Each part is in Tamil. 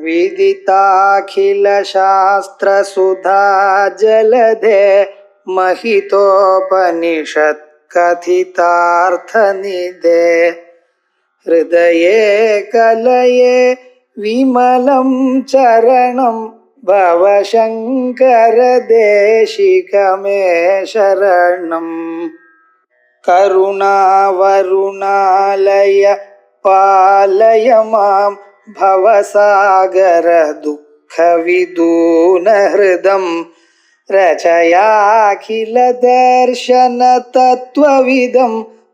विदिताखिलशास्त्रसुधा जलधे महितोपनिषत् कथितार्थनिधे हृदये कलये विमलं चरणं भवशङ्कर देशिकमे शरणम् करुणावरुणालय पालय मां भवसागर दुःखविदूनहृदं रचयाखिल दर्शन तत्त्वविदं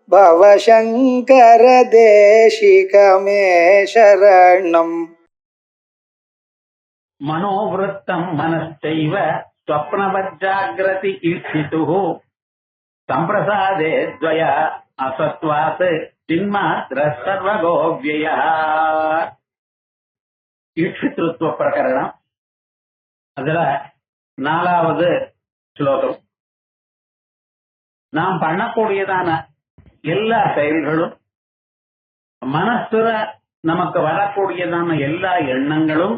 भवशङ्कर देशिकमे शरणम् मनोवृत्तं मनश्चैव स्वप्नवज्जाग्रति ईक्षितुः संप्रसादे द्वय असत्वात् चिन्मात्र सर्वगोव्ययः ஈட்சித்ருத்வ பிரகரணம். அதுல 4வது ஸ்லோகம். நாம் பண்ணக்கூடியதான எல்லா செயல்களும், மனசுல நமக்கு வரக்கூடியதான எல்லா எண்ணங்களும்,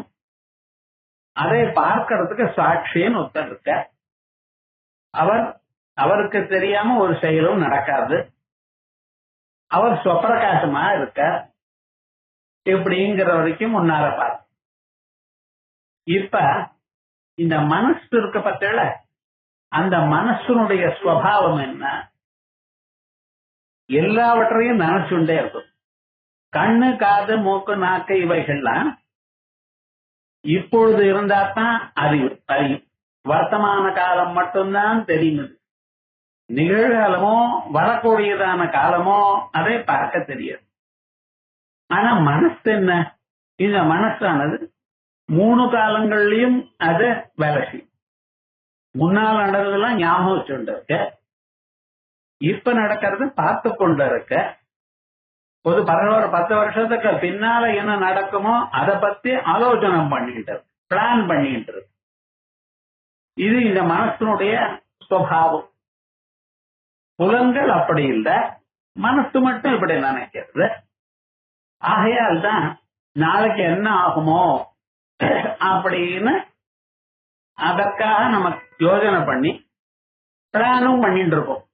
அதை பார்க்கறதுக்கு சாட்சின்னு ஒருத்தர் இருக்க. அவருக்கு தெரியாம ஒரு செயலும் நடக்காது. அவர் ஸ்வப்பிரகாசமா இருக்க. இப்படிங்கிற வரைக்கும் முன்னால பாரு. இப்ப இந்த மனசு இருக்க பத்தில, அந்த மனசுனுடைய ஸ்வபாவம் என்ன? எல்லாவற்றையும் நினைச்சுண்டே இருக்கும். கண்ணு, காது, மூக்கு, நாக்கு இவைகள்லாம் இப்பொழுது இருந்தாத்தான் அறியும். வர்த்தமான காலம் மட்டும்தான் தெரியுது. நிகழ்காலமோ வரக்கூடியதான காலமோ அதை பார்க்க தெரியாது. ஆனா மனசு என்ன? இந்த மனசானது 3 காலங்கள்லயும் அது வேலை செய்யும். முன்னால் நடந்ததெல்லாம் ஞாபகம் வச்சுட்டு இருக்க, இப்ப நடக்கிறது பார்த்து கொண்டு இருக்க, ஒரு 10 வருஷத்துக்கு பின்னால என்ன நடக்குமோ அதை பத்தி ஆலோசனை பண்ணிட்டு இருக்கு, பிளான் பண்ணிட்டு இருக்கு. இது இந்த மனசனுடைய சுபாவம். புலன்கள் அப்படி இல்லை, மனசு மட்டும் இப்படி நினைக்கிறது. ஆகையால் தான் நாளைக்கு என்ன ஆகுமோ அப்படின்னு அதற்காக நம்ம யோஜனை பண்ணி பிளானும் பண்ணிட்டு இருக்கோம்.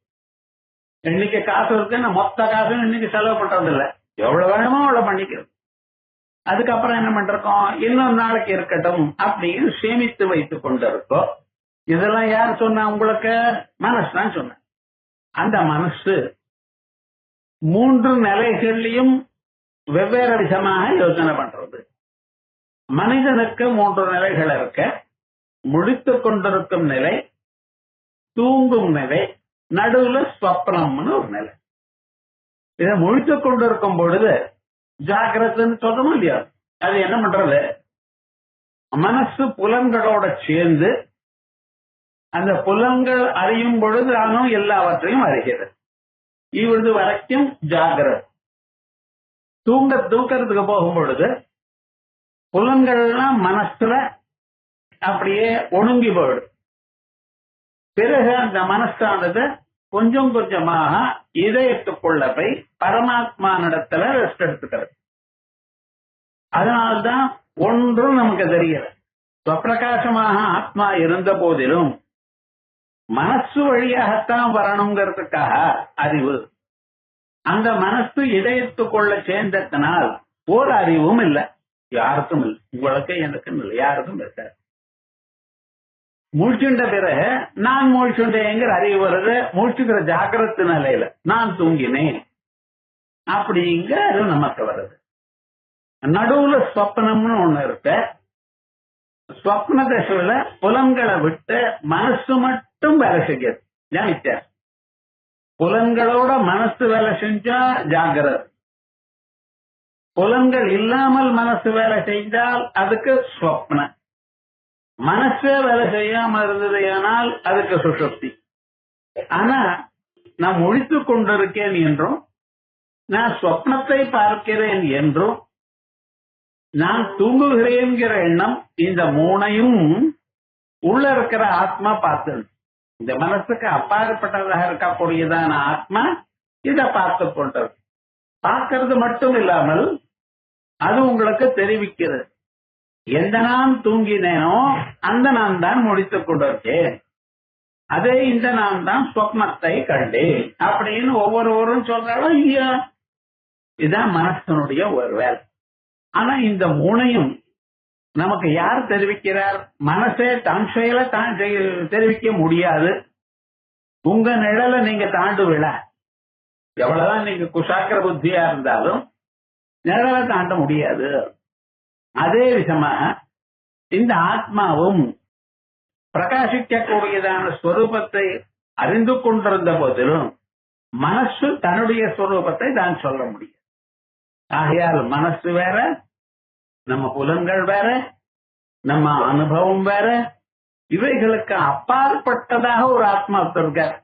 இன்னைக்கு காசு இருக்குன்னு மொத்த காசும் இன்னைக்கு செலவு பண்றது இல்லை, எவ்வளவு வேணுமோ அவ்வளவு பண்ணிக்கிறது. அதுக்கப்புறம் என்ன பண்றோம், இன்னொரு நாளைக்கு இருக்கட்டும் அப்படின்னு சேமித்து வைத்துக் கொண்டு இருக்கோம். இதெல்லாம் யார் சொன்னா? உங்களுக்கு மனசு தான் சொன்ன. அந்த மனசு 3 நிலைகள்லையும் வெவ்வேறு விதமாக யோசனை பண்றது. மனிதனுக்கு 3 நிலைகள் இருக்க. முழித்துக் கொண்டிருக்கும் நிலை, தூங்கும் நிலை, நடுவுல ஸ்வப்னம்னு ஒரு நிலை. இதை முழித்துக் கொண்டிருக்கும் பொழுது ஜாகிரதைன்னு சொல்றோம் இல்லையா? அது என்ன பண்றது? மனசு புலன்களோட சேர்ந்து அந்த புலன்கள் அறியும் பொழுது நானும் எல்லாவற்றையும் அறிகிறது. இவ்வளவு வரைக்கும் ஜாகிரதை. தூக்கறதுக்கு போகும் பொழுது புலன்கள்லாம் மனசுல அப்படியே ஒடுங்கி போயிடும். பிறகு அந்த மனசானது கொஞ்சம் கொஞ்சமாக இதயத்துக்குள்ள போய் பரமாத்மா நடத்துல ரெஸ்ட் எடுத்துக்கிறது. அதனால்தான் ஒன்றும் நமக்கு தெரியல. ஸ்வப்பிரகாசமாக ஆத்மா இருந்த போதிலும் மனசு வழியாகத்தான் வரணுங்கிறதுக்காக அறிவு. அந்த மனசு இதயத்துக்குள்ள சேர்ந்ததனால் ஒரு அறிவும் இல்லை, யாருக்கும் இல்லை. உங்களுக்கு எனக்கும் இல்லை, யாருக்கும் இல்லை. மூழ்கின்ற பிறகு நான் மூழ்கின்றேங்கிற அறிவு வருது. மூழ்கிற ஜாகிரத நிலையில நான் தூங்கினேன் அப்படிங்கிற அறிவு நமக்கு வருது. நடுவுல ஸ்வப்னம்னு ஒண்ணு இருக்கு. ஸ்வப்ன தசையில புலன்களை விட்டு மனசு மட்டும் வேலை செய்யாது. வித்தியாசம். புலன்களோட மனசு வேலை செஞ்சா ஜாகிரதை. புலன்கள் இல்லாமல் மனசு வேலை செய்தால் அதுக்கு ஸ்வப்ன. மனசே வேலை செய்யாம இருந்தது ஆனால் அதுக்கு சுஷுப்தி. ஆனா நான் முழித்துக் கொண்டிருக்கேன் என்றும், நான் ஸ்வப்னத்தை பார்க்கிறேன் என்றும், நான் தூங்குகிறேன்கிற எண்ணம், இந்த 3ஐயும் உள்ள இருக்கிற ஆத்மா பார்த்து, இந்த மனசுக்கு அப்பாற்பட்டதாக இருக்கக்கூடியதான ஆத்மா இதை பார்த்து கொண்டது. பார்க்கறது மட்டும் இல்லாமல் அது உங்களுக்கு தெரிவிக்கிறது. எந்த நான் தூங்கினேனோ அந்த நான் தான் முடித்துக் கொண்டிருக்கேன், அதே இந்த நான் தான் சொப்னத்தை கண்டேன் அப்படின்னு ஒவ்வொருவரும் சொல்றாலும் இல்லையா? இதுதான் மனசனுடைய ஒரு வேலை. ஆனா இந்த மூணையும் நமக்கு யார் தெரிவிக்கிறார்? மனசே தன் செயலை தான் தெரிவிக்க முடியாது. உங்க நிழலை நீங்க தாண்டுவிட, எவ்வளவுதான் நீங்க குஷாக்கிர புத்தியா இருந்தாலும் நிழலை தாண்ட முடியாது. அதே விதமாக இந்த ஆத்மாவும் பிரகாசிக்கக்கூடியதான ஸ்வரூபத்தை அறிந்து கொண்டிருந்த போதிலும் மனசு தன்னுடைய ஸ்வரூபத்தை தான் சொல்ல முடியும். ஆகையால் மனசு வேற, நம்ம புலன்கள் வேற, நம்ம அனுபவம் வேற, இவைகளுக்கு அப்பாற்பட்டதாக ஒரு ஆத்மா இருக்கார்,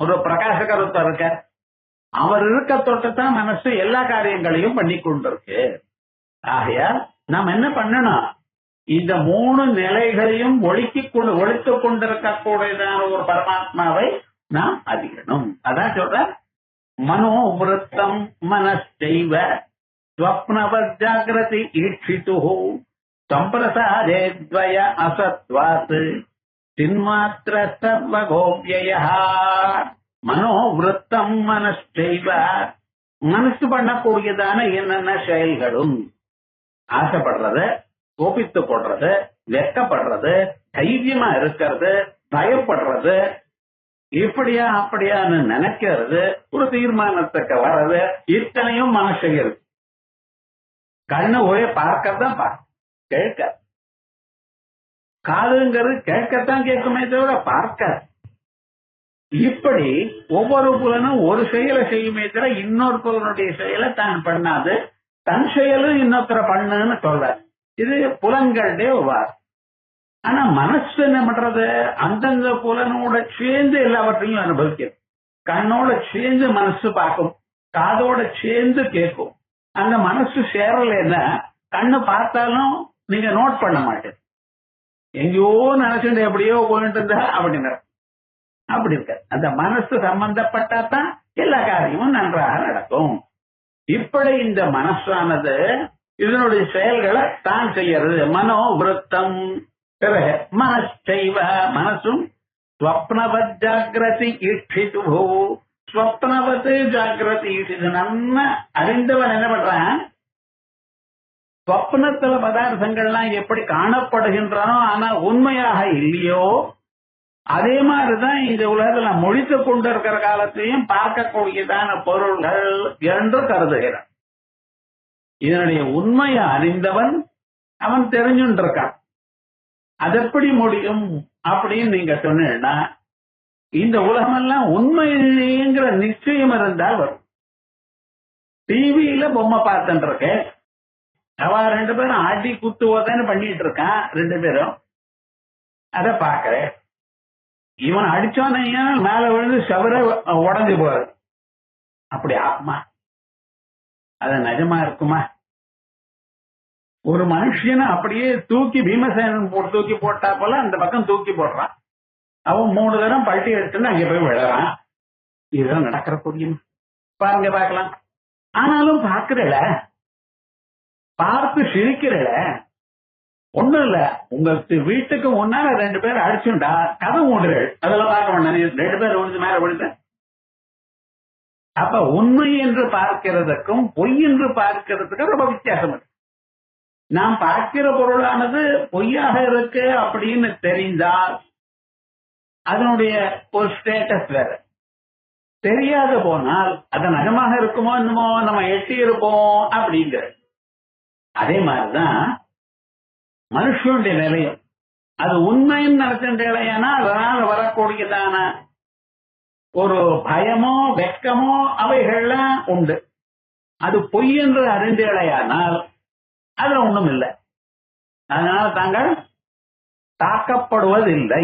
ஒரு பிரகாசகருத்தர் இருக்கார். அவர் இருக்க தொட்டுத்தான் மனசு எல்லா காரியங்களையும் பண்ணி கொண்டிருக்கு. ஆகையால் நாம் என்ன பண்ணணும்? இந்த மூணு நிலைகளையும் ஒழித்துக் கொண்டிருக்கக்கூடியதான ஒரு பரமாத்மாவை நாம் அறியணும். அதான் சொல்ற மனோவிருத்தம் மனச்சைவ ஸ்வப்னவத் ஜாகிரதி ஈட்சிது சம்பிரசாதே த்வய அசத்வாத் சின்மாத்திர சர்வகோப்யய. மனோவிருத்தம் மனச்சைவ, மனசு பண்ணக்கூடியதான என்னென்ன செயல்களும், ஆசைப்படுறது, கோபித்து போடுறது, வெட்கப்படுறது, தைரியமா இருக்கிறது, பயப்படுறது, இப்படியா அப்படியான்னு நினைக்கிறது, ஒரு தீர்மானத்துக்கு வர்றது, இத்தனையும் மனசு இருக்கு. கண்ணு ஒரே பார்க்கத்தான் கேட்க, காதுங்கிறது கேட்கத்தான் கேட்குமே தவிர பார்க்க. இப்படி ஒவ்வொரு புலனும் ஒரு செயலை செய்யுமே தவிர இன்னொரு புலனுடைய செயலை தான் பண்ணாது. தன் செயலும் இன்னொருத்தர பண்ணுன்னு சொல்ற, இது புலன்களுடைய வார். ஆனா மனசு என்ன பண்றது? அந்தந்த புலனோட சேர்ந்து எல்லாவற்றையும் அனுபவிக்கும். கண்ணோட சேர்ந்து மனசு பார்க்கும், காதோட சேர்ந்து கேட்கும். அந்த மனசு சேரலைன்னா கண்ணு பார்த்தாலும் நீங்க நோட் பண்ண மாட்டேன், எங்கேயோ நினைச்சுட்டு எப்படியோ போயிட்டு இருந்தா அப்படிங்கிற அப்படி இருக்க. அந்த மனசு சம்பந்தப்பட்டாதான் எல்லா காரியமும் நன்றாக நடக்கும். இப்படி இந்த மனசானது இதனுடைய செயல்களை தான் செய்யறது. மனோவிருத்தம் பிறகு மனச்சைவ, மனசும் ஸ்வப்னவத் ஜாகிரதி ஈட்சிது. ஸ்வப்னவத் ஜாகிரதி ஈட்சிது. நம்ம அறிந்தவன் என்ன பண்றான்? ஸ்வப்னத்துல பதார்த்தங்கள்லாம் எப்படி காணப்படுகின்றனோ ஆனா உண்மையாக இல்லையோ அதே மாதிரிதான் இந்த உலகத்துல மொழித்து கொண்டிருக்கிற காலத்தையும் பார்க்கக்கூடியதான பொருள்கள் என்று கருதுகிறான். இதனுடைய உண்மையை அறிந்தவன் அவன் தெரிஞ்சுட்டு இருக்கான். அது எப்படி முடியும் அப்படின்னு நீங்க சொன்னீங்கன்னா, இந்த உலகமெல்லாம் உண்மைங்கிற நிச்சயம் இருந்தால் வரும். டிவியில பொம்மை பார்த்துட்டு இருக்கேன், அவ ரெண்டு பேரும் அடி குத்துவதன்னு பண்ணிட்டு இருக்கான், ரெண்டு பேரும் அத பாக்குறேன். இவன் அடிச்சோன்னு மேல விழுந்து செவர உடஞ்சு போறது. அப்படி ஆகுமா? அது நிஜமா இருக்குமா? ஒரு மனுஷனை அப்படியே தூக்கி பீமசேனன் தூக்கி போட்டா போல அந்த பக்கம் தூக்கி போடுறான். அவன் 3 தரம் பல்ட்டி எடுத்துன்னு அங்க போய் விழறான். இதுதான் நடக்கிற புரியும் பாருங்க, பார்க்கலாம். ஆனாலும் பாக்குறல, பார்த்து சிரிக்கிறல. ஒண்ணும் இல்ல, உங்களுக்கு வீட்டுக்கு முன்னால 2 பேர் அடிச்சுண்டா கதை மூடுறேன், அதெல்லாம் பார்க்க வேண்டாம். 2 பேர் விழுந்து மேல விழுந்த. அப்ப உண்மை என்று பார்க்கிறதுக்கும் பொய் என்று பார்க்கிறதுக்கும் ரொம்ப வித்தியாசம் இருக்கு. நாம் பார்க்கிற பொருளானது பொய்யாக இருக்கு அப்படின்னு தெரிந்தால் அதனுடைய ஒரு ஸ்டேட்டஸ் வேற. தெரியாத போனால் அது நிஜமாக இருக்குமோ என்னமோ நம்ம எட்டி இருப்போம் அப்படிங்கிற. அதே மாதிரிதான் மனுஷனுடைய நிலையம். அது உண்மைன்னு நினைச்சேன்னா அதனால வரக்கூடியதான ஒரு பயமோ வெட்கமோ அவைகள்லாம் உண்டு. அது பொய் என்று அறிந்தேடையானால் அதுல ஒண்ணும் இல்லை. அதனால தாங்கள் தாக்கப்படுவதில்லை.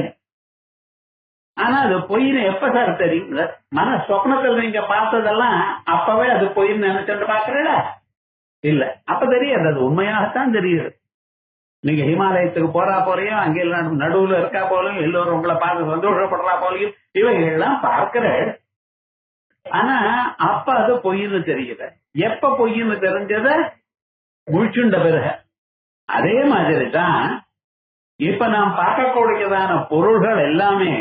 ஆனா அது பொய்னு எப்ப சார் தெரியும்? மன சொப்னத்தில் நீங்க பார்த்ததெல்லாம் அப்பவே அது பொய்ன்னு நினைச்சுட்டு பாக்குறீல இல்ல, அப்ப தெரியாது, அது உண்மையாகத்தான் தெரியுது. நீங்க ஹிமாலயத்துக்கு போறையோ அங்கே நடுவுல இருக்கா போலையும் எல்லோரும் உங்களை பார்த்து சந்தோஷப்படுறா போலையும் இவைகள்லாம் பார்க்கிற. ஆனா அப்ப அது பொய்ன்னு தெரியல. எப்ப பொய்ன்னு தெரிஞ்சத முழிச்சுண்ட பிறகு. அதே மாதிரிதான் இப்ப நாம் பார்க்கக்கூடியதான பொருள்கள் எல்லாமே,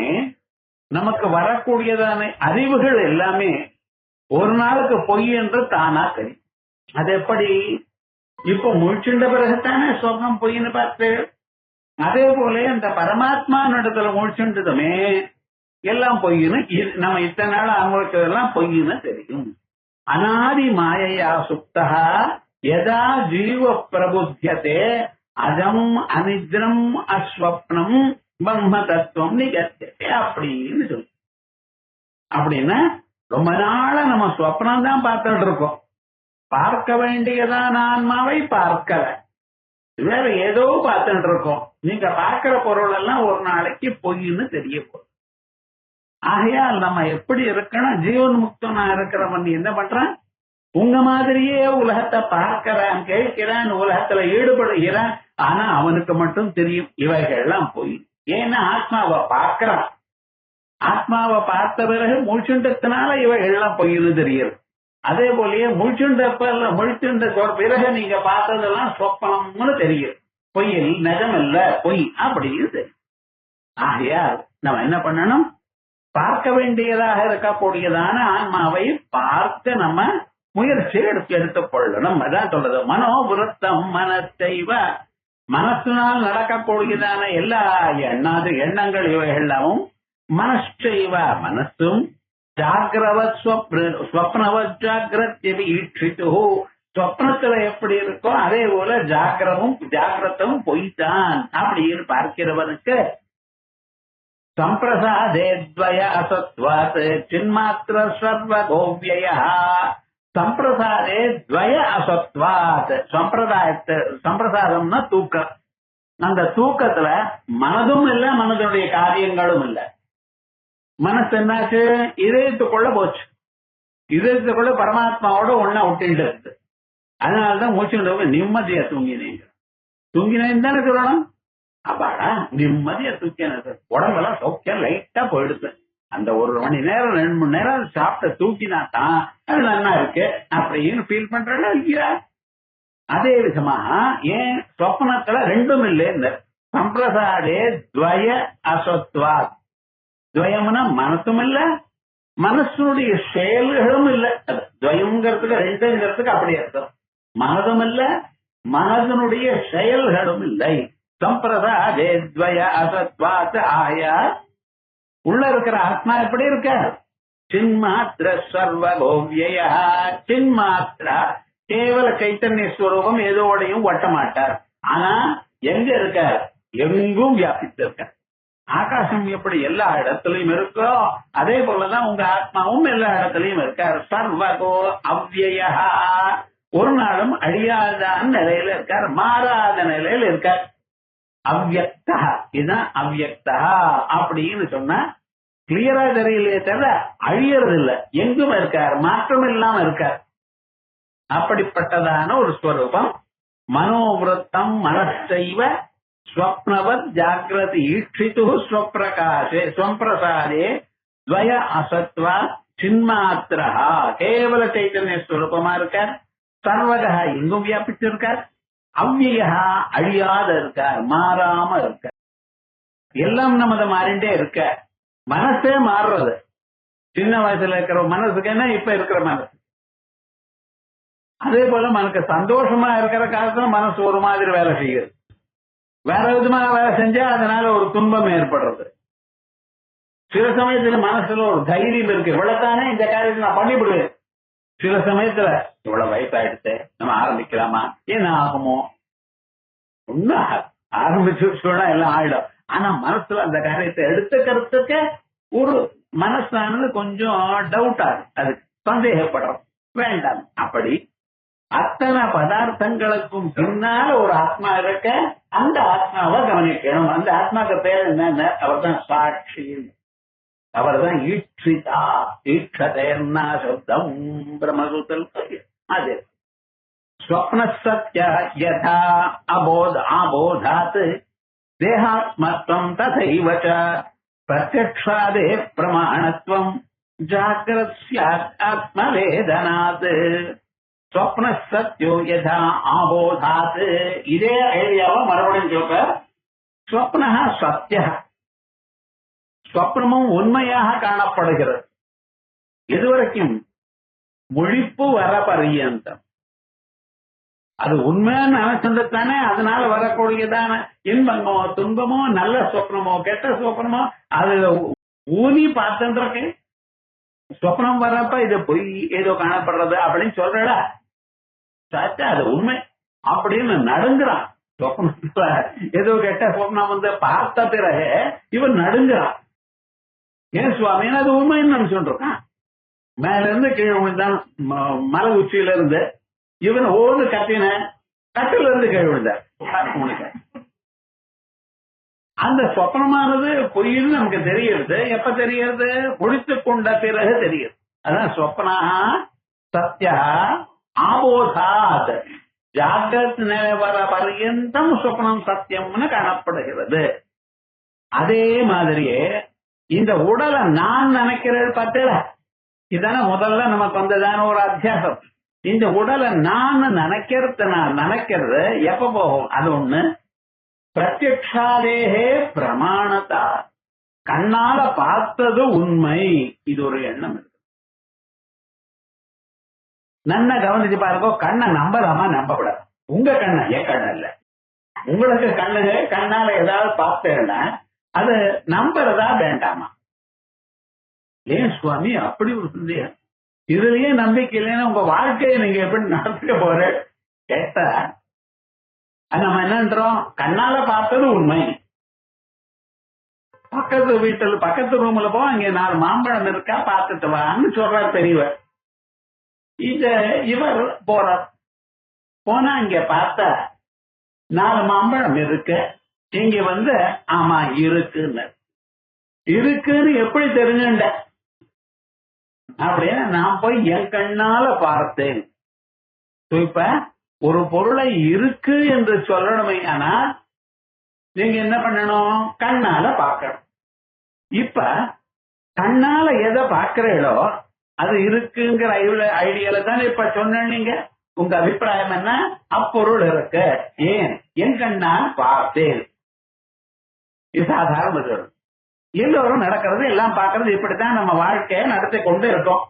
நமக்கு வரக்கூடியதான அறிவுகள் எல்லாமே ஒரு நாளுக்கு பொய் என்று தானா தெரியும். அது எப்படி? இப்ப முழிச்சுண்ட பிறகுதானே சொர்க்கம் பொய்ன்னு பார்த்து, அதே போல இந்த பரமாத்மா இடத்துல முழிச்சுண்டதுமே எல்லாம் பொய்ன்னு நம்ம இத்தனை நாள் அனுபவிச்சதெல்லாம் பொய்ன்னு தெரியும். அநாதி மாயையா சுப்தா யதா ஜீவ பிரபுத்தியதே அஜம் அனித்ரம் அஸ்வப்னம் பிரம்ம தத்துவம் நிகழ்த்தே அப்படின்னு சொல்லு. அப்படின்னா ரொம்ப நாளா நம்ம ஸ்வப்னம் தான் பார்த்துட்டு இருக்கோம். பார்க்க வேண்டியதான் ஆன்மாவை பார்க்கல, வேற ஏதோ பார்த்துட்டு இருக்கோம். நீங்க பார்க்கிற பொருள் எல்லாம் ஒரு நாளைக்கு பொய்ன்னு தெரிய போகுது. ஆகையால் நம்ம எப்படி இருக்கணும்? ஜீவன் முக்தனா இருக்கிறவன் என்ன பண்றான்? உங்க மாதிரியே உலகத்தை பார்க்கிறான், கேட்கிறான், உலகத்துல ஈடுபடுகிறான். ஆனா அவனுக்கு மட்டும் தெரியும் இவைகள்லாம் பொய். ஏன்னா ஆத்மாவை பார்க்கிறான். ஆத்மாவை பார்த்த பிறகு முழிச்சுண்டத்தினால இவைகள்லாம் பொய்ன்னு தெரியுது. அதே போலயே முழிச்சுண்ட பிறகு நீங்க பார்த்ததெல்லாம் சொப்பனம்னு தெரியும். பொய்யில் நிஜம் இல்ல, பொய் அப்படின்னு தெரியும். ஆகையால் நம்ம என்ன பண்ணணும்? பார்க்க வேண்டியதாக இருக்கக்கூடியதான ஆன்மாவை பார்க்க நம்ம முயற்சி எடுத்துக் கொள்ளணும். அதான் சொல்றது மனோபுரத்தம் மனத்தைவ. மனசினால் நடக்கக்கூடியதான எல்லா எண்ணங்கள் இவைகளாவும் மனசைவ மனசும் ஜாகிரவத் ஸ்வப்னவத் ஜாகிரத் ஈட்சித்து. ஸ்வப்னத்துல எப்படி இருக்கோ அதே போல ஜாகிரத்தும் பொய்தான் அப்படின்னு பார்க்கிறவனுக்கு சம்பிரசாதேத்வய அசத்வாத் சின்மாத்திர சர்வ கோவ்யய. சம்பிரசாதே துவய அசத்வாத். சம்பிரசாதம்னா தூக்கம். அந்த தூக்கத்துல மனதும் இல்ல, மனதுடைய காரியங்களும் இல்ல. மனசு என்னாச்சு? இதயத்துக்குள்ள போச்சு. இதயத்துக்குள்ள பரமாத்மாவோட ஒன்னா ஒட்டிட்டு இருக்கு. அதனாலதான் மூச்சு நிம்மதியா தூங்கினீங்க. தூங்கினேன்னு தானே சொல்லணும். அப்பாடா நிம்மதியா தூக்கினது, உடம்பெல்லாம் சௌக்கியம் லைட்டா போயிடுது. அந்த 1 மணி நேரம் 2 மணி நேரம் சாப்பிட்ட தூக்கினா தான் அது நல்லா இருக்கு அப்படின்னு ஃபீல் பண்றா இல்லையா? அதே விதமா ஏன் சொப்பனத்துல ரெண்டும் இல்லை. இந்த சம்பிரசாதே துவய அசத்வாத். துவயம்னா மனசும் இல்ல, மனசுடைய செயல்களும் இல்ல. துவயம்ங்கிறதுக்கு ரெண்டுங்கிறதுக்கு அப்படி அர்த்தம். மனதும் இல்ல, மனதனுடைய செயல்களும் இல்லை. சம்பிரசாதே துவய அசத்வாத். ஆயா உள்ள இருக்கிற ஆத்மா எப்படி இருக்க? சின்மாத்திர சர்வகோவ்ய. சின்மாத்திரா கேவல சைத்தன்ய ஸ்வரூபம், எதோடையும் ஒட்ட மாட்டார். ஆனா எங்க இருக்க? எங்கும் வியாபித்திருக்க. ஆகாசம் எப்படி எல்லா இடத்துலயும் இருக்கோ அதே போலதான் உங்க ஆத்மாவும் எல்லா இடத்துலயும் இருக்கார். சர்வகோ அவ்யயா. ஒரு நாளும் அழியாத நிலையில இருக்கார், மாறாத நிலையில இருக்கார். அவ்யக்தா. இதுதான் அவ்யக்தா அப்படின்னு சொன்னா கிளியரா தெரியலையே தவிர அழியறது இல்ல, எங்கும் இருக்கார், மாற்றம் இல்லாம இருக்கார். அப்படிப்பட்டதான ஒரு ஸ்வரூபம். மனோவிருத்தம் மனசைவ ஸ்வப்னவத் ஜாகிரதி ஈட்சித்து ஸ்வப்பிரகாசே ஸ்வம்பிரசாதே துவய அசத்வா சின்மாத்திரா. கேவல சைத்தன்ய ஸ்வரூபமா இருக்கார். சர்வதா எங்கும் வியாபித்து இருக்கார். அவ்வியா அழியாத இருக்கார், மாறாம இருக்க. எல்லாம் நமது மாறிண்டே இருக்க. மனசே மாறுறது. சின்ன வயசுல இருக்கிற மனசுக்கு என்ன இப்ப இருக்கிற மனசு. அதே போல மனக்கு சந்தோஷமா இருக்கிற காலத்துல மனசு ஒரு மாதிரி வேலை செய்யுது. வேற விதமா வேலை செஞ்சா அதனால ஒரு துன்பம் ஏற்படுறது. சில சமயத்துல மனசுல ஒரு தைரியம் இருக்கு, இவ்வளவுதானே இந்த காரியத்தை நான் பண்ணிவிடுவேன். சில சமயத்துல இவ்வளவு வயசாயிடுச்சு, நம்ம ஆரம்பிக்கலாமா, என்ன ஆகுமோ, ஒன்னும் ஆரம்பிச்சு சொன்னா எல்லாம் ஆயிடும். ஆனா மனசுல அந்த காரியத்தை எடுத்துக்கிறதுக்கு ஒரு மனசானது கொஞ்சம் டவுட் ஆகும், அது சந்தேகப்படுறோம், வேண்டாம். அப்படி அத்தனை பதார்த்தங்களுக்கும் பின்னால ஒரு ஆத்மா இருக்க, அந்த ஆத்மாவை கவனிக்கணும். அந்த ஆத்மாக்கு பேர் என்ன? அவர் தான் சாட்சி, அவர் தான் ஈட்சிதா. ஈட்சதேர்னா சப்தம் பிரம்மசூத்திரம். அது ஸ்வப்ன சத்ய யதா ஆபோதாத் தேகாத்மத்வம் ததைவ ச பிரத்யக்ஷாதே பிரமாணத்வம் ஜாக்ரத் ஸ்யாத் ஆத்மவேதனாத். ஸ்வப்ன சத்யோ யதா ஆபோதாத். இதே ஐடியாவை மறுபடியும் சொல்ற. ஸ்வப்னா சத்ய, ஸ்வப்னமும் உண்மையாக காணப்படுகிறது எதுவரைக்கும் முழிப்பு வர பரியந்தம். அது உண்மையான நினைச்சிருந்தானே அதனால வரக்கூடியதான இன்பமோ துன்பமோ நல்ல சொப்னமோ கெட்ட சொப்னமோ அது ஊனி பார்த்துருக்கு. சொப்னம் வர்றப்ப இது பொய் ஏதோ காணப்படுறது அப்படின்னு சொல்றா சாச்சா அது உண்மை அப்படின்னு நடுங்குறான். சொப்னத்துல ஏதோ கெட்ட சொப்னம் வந்து பார்த்த பிறகு இவன் நடுங்குறான். ஏன் சுவாமி அது உண்மைன்னு நினைச்சுட்டு இருக்கான். மேல இருந்து கீழே விழுந்தான், மலை உச்சியில இருந்து இவன் ஓடு கட்டின கட்டில இருந்து கீழே விழுந்தார். அந்த சொப்னமானது பொய்ன்னு நமக்கு தெரியுது. எப்ப தெரியுது? முடித்து கொண்ட பிறகு தெரியுது. அதான் சொப்னா சத்யா ஆபோதாத். ஜாகிரத் நிலை வர பர்யந்தம் சொப்னம் சத்தியம்னு காணப்படுகிறது. அதே மாதிரியே இந்த உடலை நான் நினைக்கிறது பார்த்தல, இதான முதல்ல நமக்கு வந்ததான ஒரு அத்தியாசம். இந்த உடலை நான் நினைக்கிறது எப்ப போகும்? அது ஒண்ணு. பிரத்யக்ஷாதேகே பிரமாணதா, கண்ணால பார்த்தது உண்மை, இது ஒரு எண்ணம் இருக்கு. நன்ன கவனிச்சு பாருங்க. கண்ணை நம்பலாமா நம்பக்கூடாது? உங்க கண்ணை, என் கண்ண இல்ல. உங்களுக்கு கண்ணால ஏதாவது பார்த்தேன்னா அது நம்புறதா வேண்டாமா? ஏன் சுவாமி அப்படி ஒரு சந்தேகம்? இதுலயே நம்பிக்கை இல்லைன்னா உங்க வாழ்க்கையை நீங்க எப்படி நடத்துக்க போற கேட்டா நம்ம என்னன்றோம்? கண்ணால பார்த்தது உண்மை. பக்கத்து வீட்டுல பக்கத்து ரூம்ல போ, அங்க 4 மாம்பழம் இருக்கா பார்த்துட்டு வான்னு சொல்றாரு பெரியவர். இவர் போறார். போனா இங்க பார்த்தா 4 மாம்பழம் இருக்கு. இங்க வந்து ஆமா இருக்குன்னு எப்படி தெரிஞ்சுண்ட? அப்படியே நான் போய் என் கண்ணால பார்த்தேன். இப்ப ஒரு பொருளை இருக்கு என்று சொல்லணுமே, ஆனா நீங்க என்ன பண்ணணும்? கண்ணால பார்க்கணும். இப்ப கண்ணால எதை பார்க்கிறீங்களோ அது இருக்குங்கிற ஐடியால தானே இப்ப சொன்ன. நீங்க உங்க அபிப்பிராயம் என்ன? அப்பொருள் இருக்கு. ஏன்? என் கண்ணால் பார்த்தேன். இது சாதாரண எல்லோரும் நடக்கிறது எல்லாம் பார்க்கறது இப்படித்தான் நம்ம வாழ்க்கையை நடத்தி கொண்டு இருக்கோம்.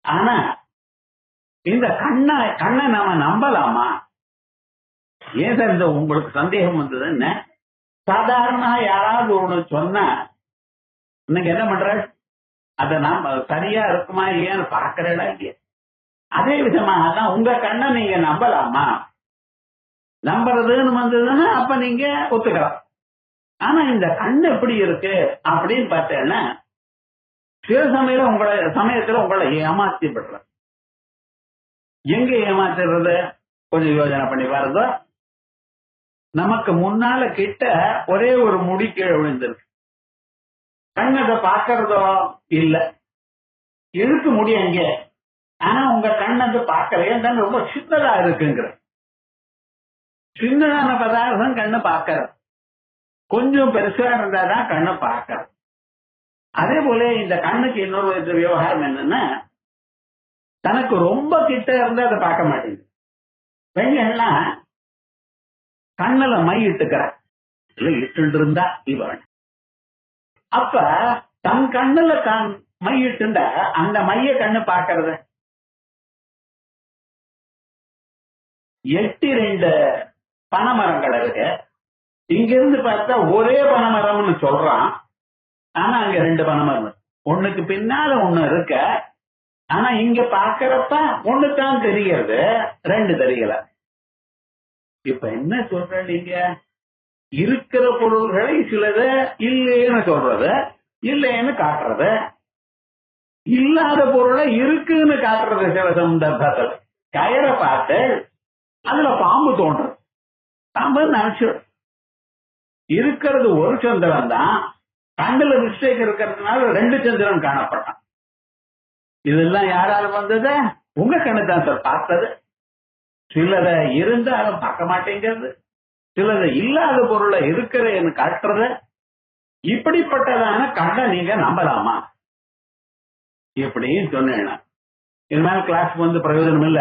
ஆனா இந்த கண்ணை நாம நம்பலாமா? ஏன் சார் இந்த உங்களுக்கு சந்தேகம் வந்ததுன்னு சாதாரண யாராவது ஒண்ணு சொன்னா இன்னைக்கு என்ன பண்ற? அத நாம சரியா இருக்குமா இல்லையான்னு பாக்குறா இல்லையா? அதே விதமாக தான் உங்க கண்ணை நீங்க நம்பலாமா? நம்புறதுன்னு வந்ததுன்னா அப்ப நீங்க ஒத்துக்கலாம். ஆனா இந்த கண்ணு எப்படி இருக்கு அப்படின்னு பார்த்தேன்னா சில சமயத்துல உங்களை ஏமாத்தி விடுற. எங்க ஏமாத்துறது? கொஞ்சம் யோசனை பண்ணி பாருங்க. நமக்கு முன்னால கிட்ட ஒரே ஒரு முடி கீழே விழுந்திருக்கு. கண்ணதை பாக்கிறதோ இல்ல, இழுக்க முடியும் அங்க. ஆனா உங்க கண்ணது பார்க்கலையே, ரொம்ப சின்னதா இருக்குங்கிற. சின்னதான பதார்த்தம் கண்ணு பார்க்கற, கொஞ்சம் பெருசா இருந்தாதான் கண்ணை பார்க்கற. அதே போல இந்த கண்ணுக்கு இன்னொரு விவகாரம் என்னன்னா, தனக்கு ரொம்ப கிட்ட இருந்தா அதை பார்க்க மாட்டேங்குது. பெண்கள்லாம் கண்ணுல மை இட்டுக்கிற இட்டு இருந்தா இவன் அப்ப தன் கண்ணுல தான் மை இட்டுண்டா அந்த மைய கண்ணு பார்க்கறது. 8 பனைமரங்கள் இருக்கு. இங்கிருந்து பார்த்தா ஒரே பனைமரம்னு சொல்றான். ஆனா அங்க 2 பனைமரம், ஒண்ணுக்கு பின்னால ஒண்ணு இருக்க. ஆனா இங்க பாக்கிறப்ப ஒண்ணுதான் தெரிகிறது, 2 தெரியல. இப்ப என்ன சொல்ற நீங்க? இருக்கிற பொருள்களை சிலது இல்லைன்னு சொல்றது, இல்லைன்னு காட்டுறது, இல்லாத பொருளை இருக்குன்னு காட்டுறது. சில சந்தர்ப்பத்தில் கயரை பார்த்து அதுல பாம்பு தோன்றும். பாம்பு நினைச்சு இருக்கிறது ஒரு சந்திரன் தான், கண்ணுல மிஸ்டேக் இருக்கிறதுனால 2 சந்திரன் காணப்பட்டான். இதெல்லாம் யாரால வந்தது? உங்க கண்ணு தான் சார் பார்த்தது. சிலத இருந்தாலும் பார்க்க மாட்டேங்கிறது, சிலது இல்லாத பொருளை இருக்கிறேன்னு காட்டுறது. இப்படிப்பட்டதான கண்ணை நீங்க நம்பலாமா? எப்படின்னு சொன்னேன்னா இனிமேல் கிளாஸ்க்கு வந்து பிரயோஜனம் இல்ல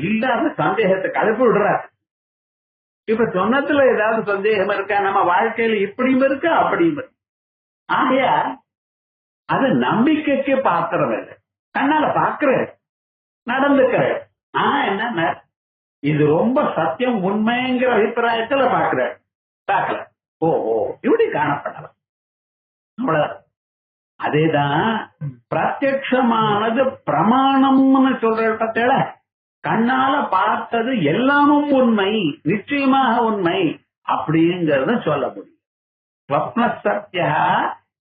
இல்லாத சந்தேகத்தை கலப்பி விடுறார். இப்ப சொன்னதுல ஏதாவது சந்தேகம் இருக்கா? நம்ம வாழ்க்கையில இப்படியும் இருக்கு அப்படியும் இருக்கு. ஆகையா அது நம்பிக்கைக்கு பாத்திரம் இல்லை. கண்ணால பாக்குற நடந்துக்கிற ஆனா என்ன இது ரொம்ப சத்தியம் உண்மைங்கிற அபிப்பிராயத்துல பாக்கல. ஓ இப்படி காணப்படலாம் அவ்வளவு. அதேதான் பிரத்யக்ஷமானது பிரமாணம்னு சொல்ற பத்தில கண்ணால பார்த்தது எல்லாமும் உண்மை, நிச்சயமாக உண்மை அப்படிங்கறத சொல்ல முடியும். ஸ்வப்ன சத்யா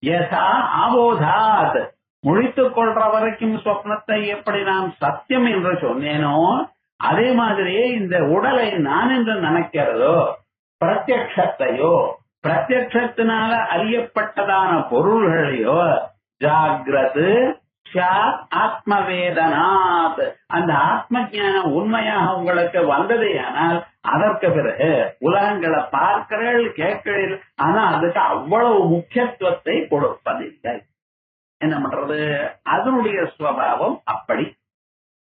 யதா ஆபோதாத், முழித்துக் கொள்ற வரைக்கும் ஸ்வப்னத்தை எப்படி நான் சத்தியம் என்று சொன்னேனோ அதே மாதிரியே இந்த உடலை நான் என்று நினைக்கிறதோ பிரத்யக்ஷத்தையோ பிரத்யக்ஷத்தினால அறியப்பட்டதான பொருள்களையோ ஜாகிரது ஆத்மவேதனாத், அந்த ஆத்ம ஞானம் உண்மையாக உங்களுக்கு வந்ததேயானால் அதற்கு பிறகு உலகங்களை பார்க்கிறீர்கள் கேட்கிறீர்கள், ஆனா அதுக்கு அவ்வளவு முக்கியத்துவத்தை கொடுப்பதில்லை. என்ன பண்றது? அதனுடைய சுவாவம் அப்படி.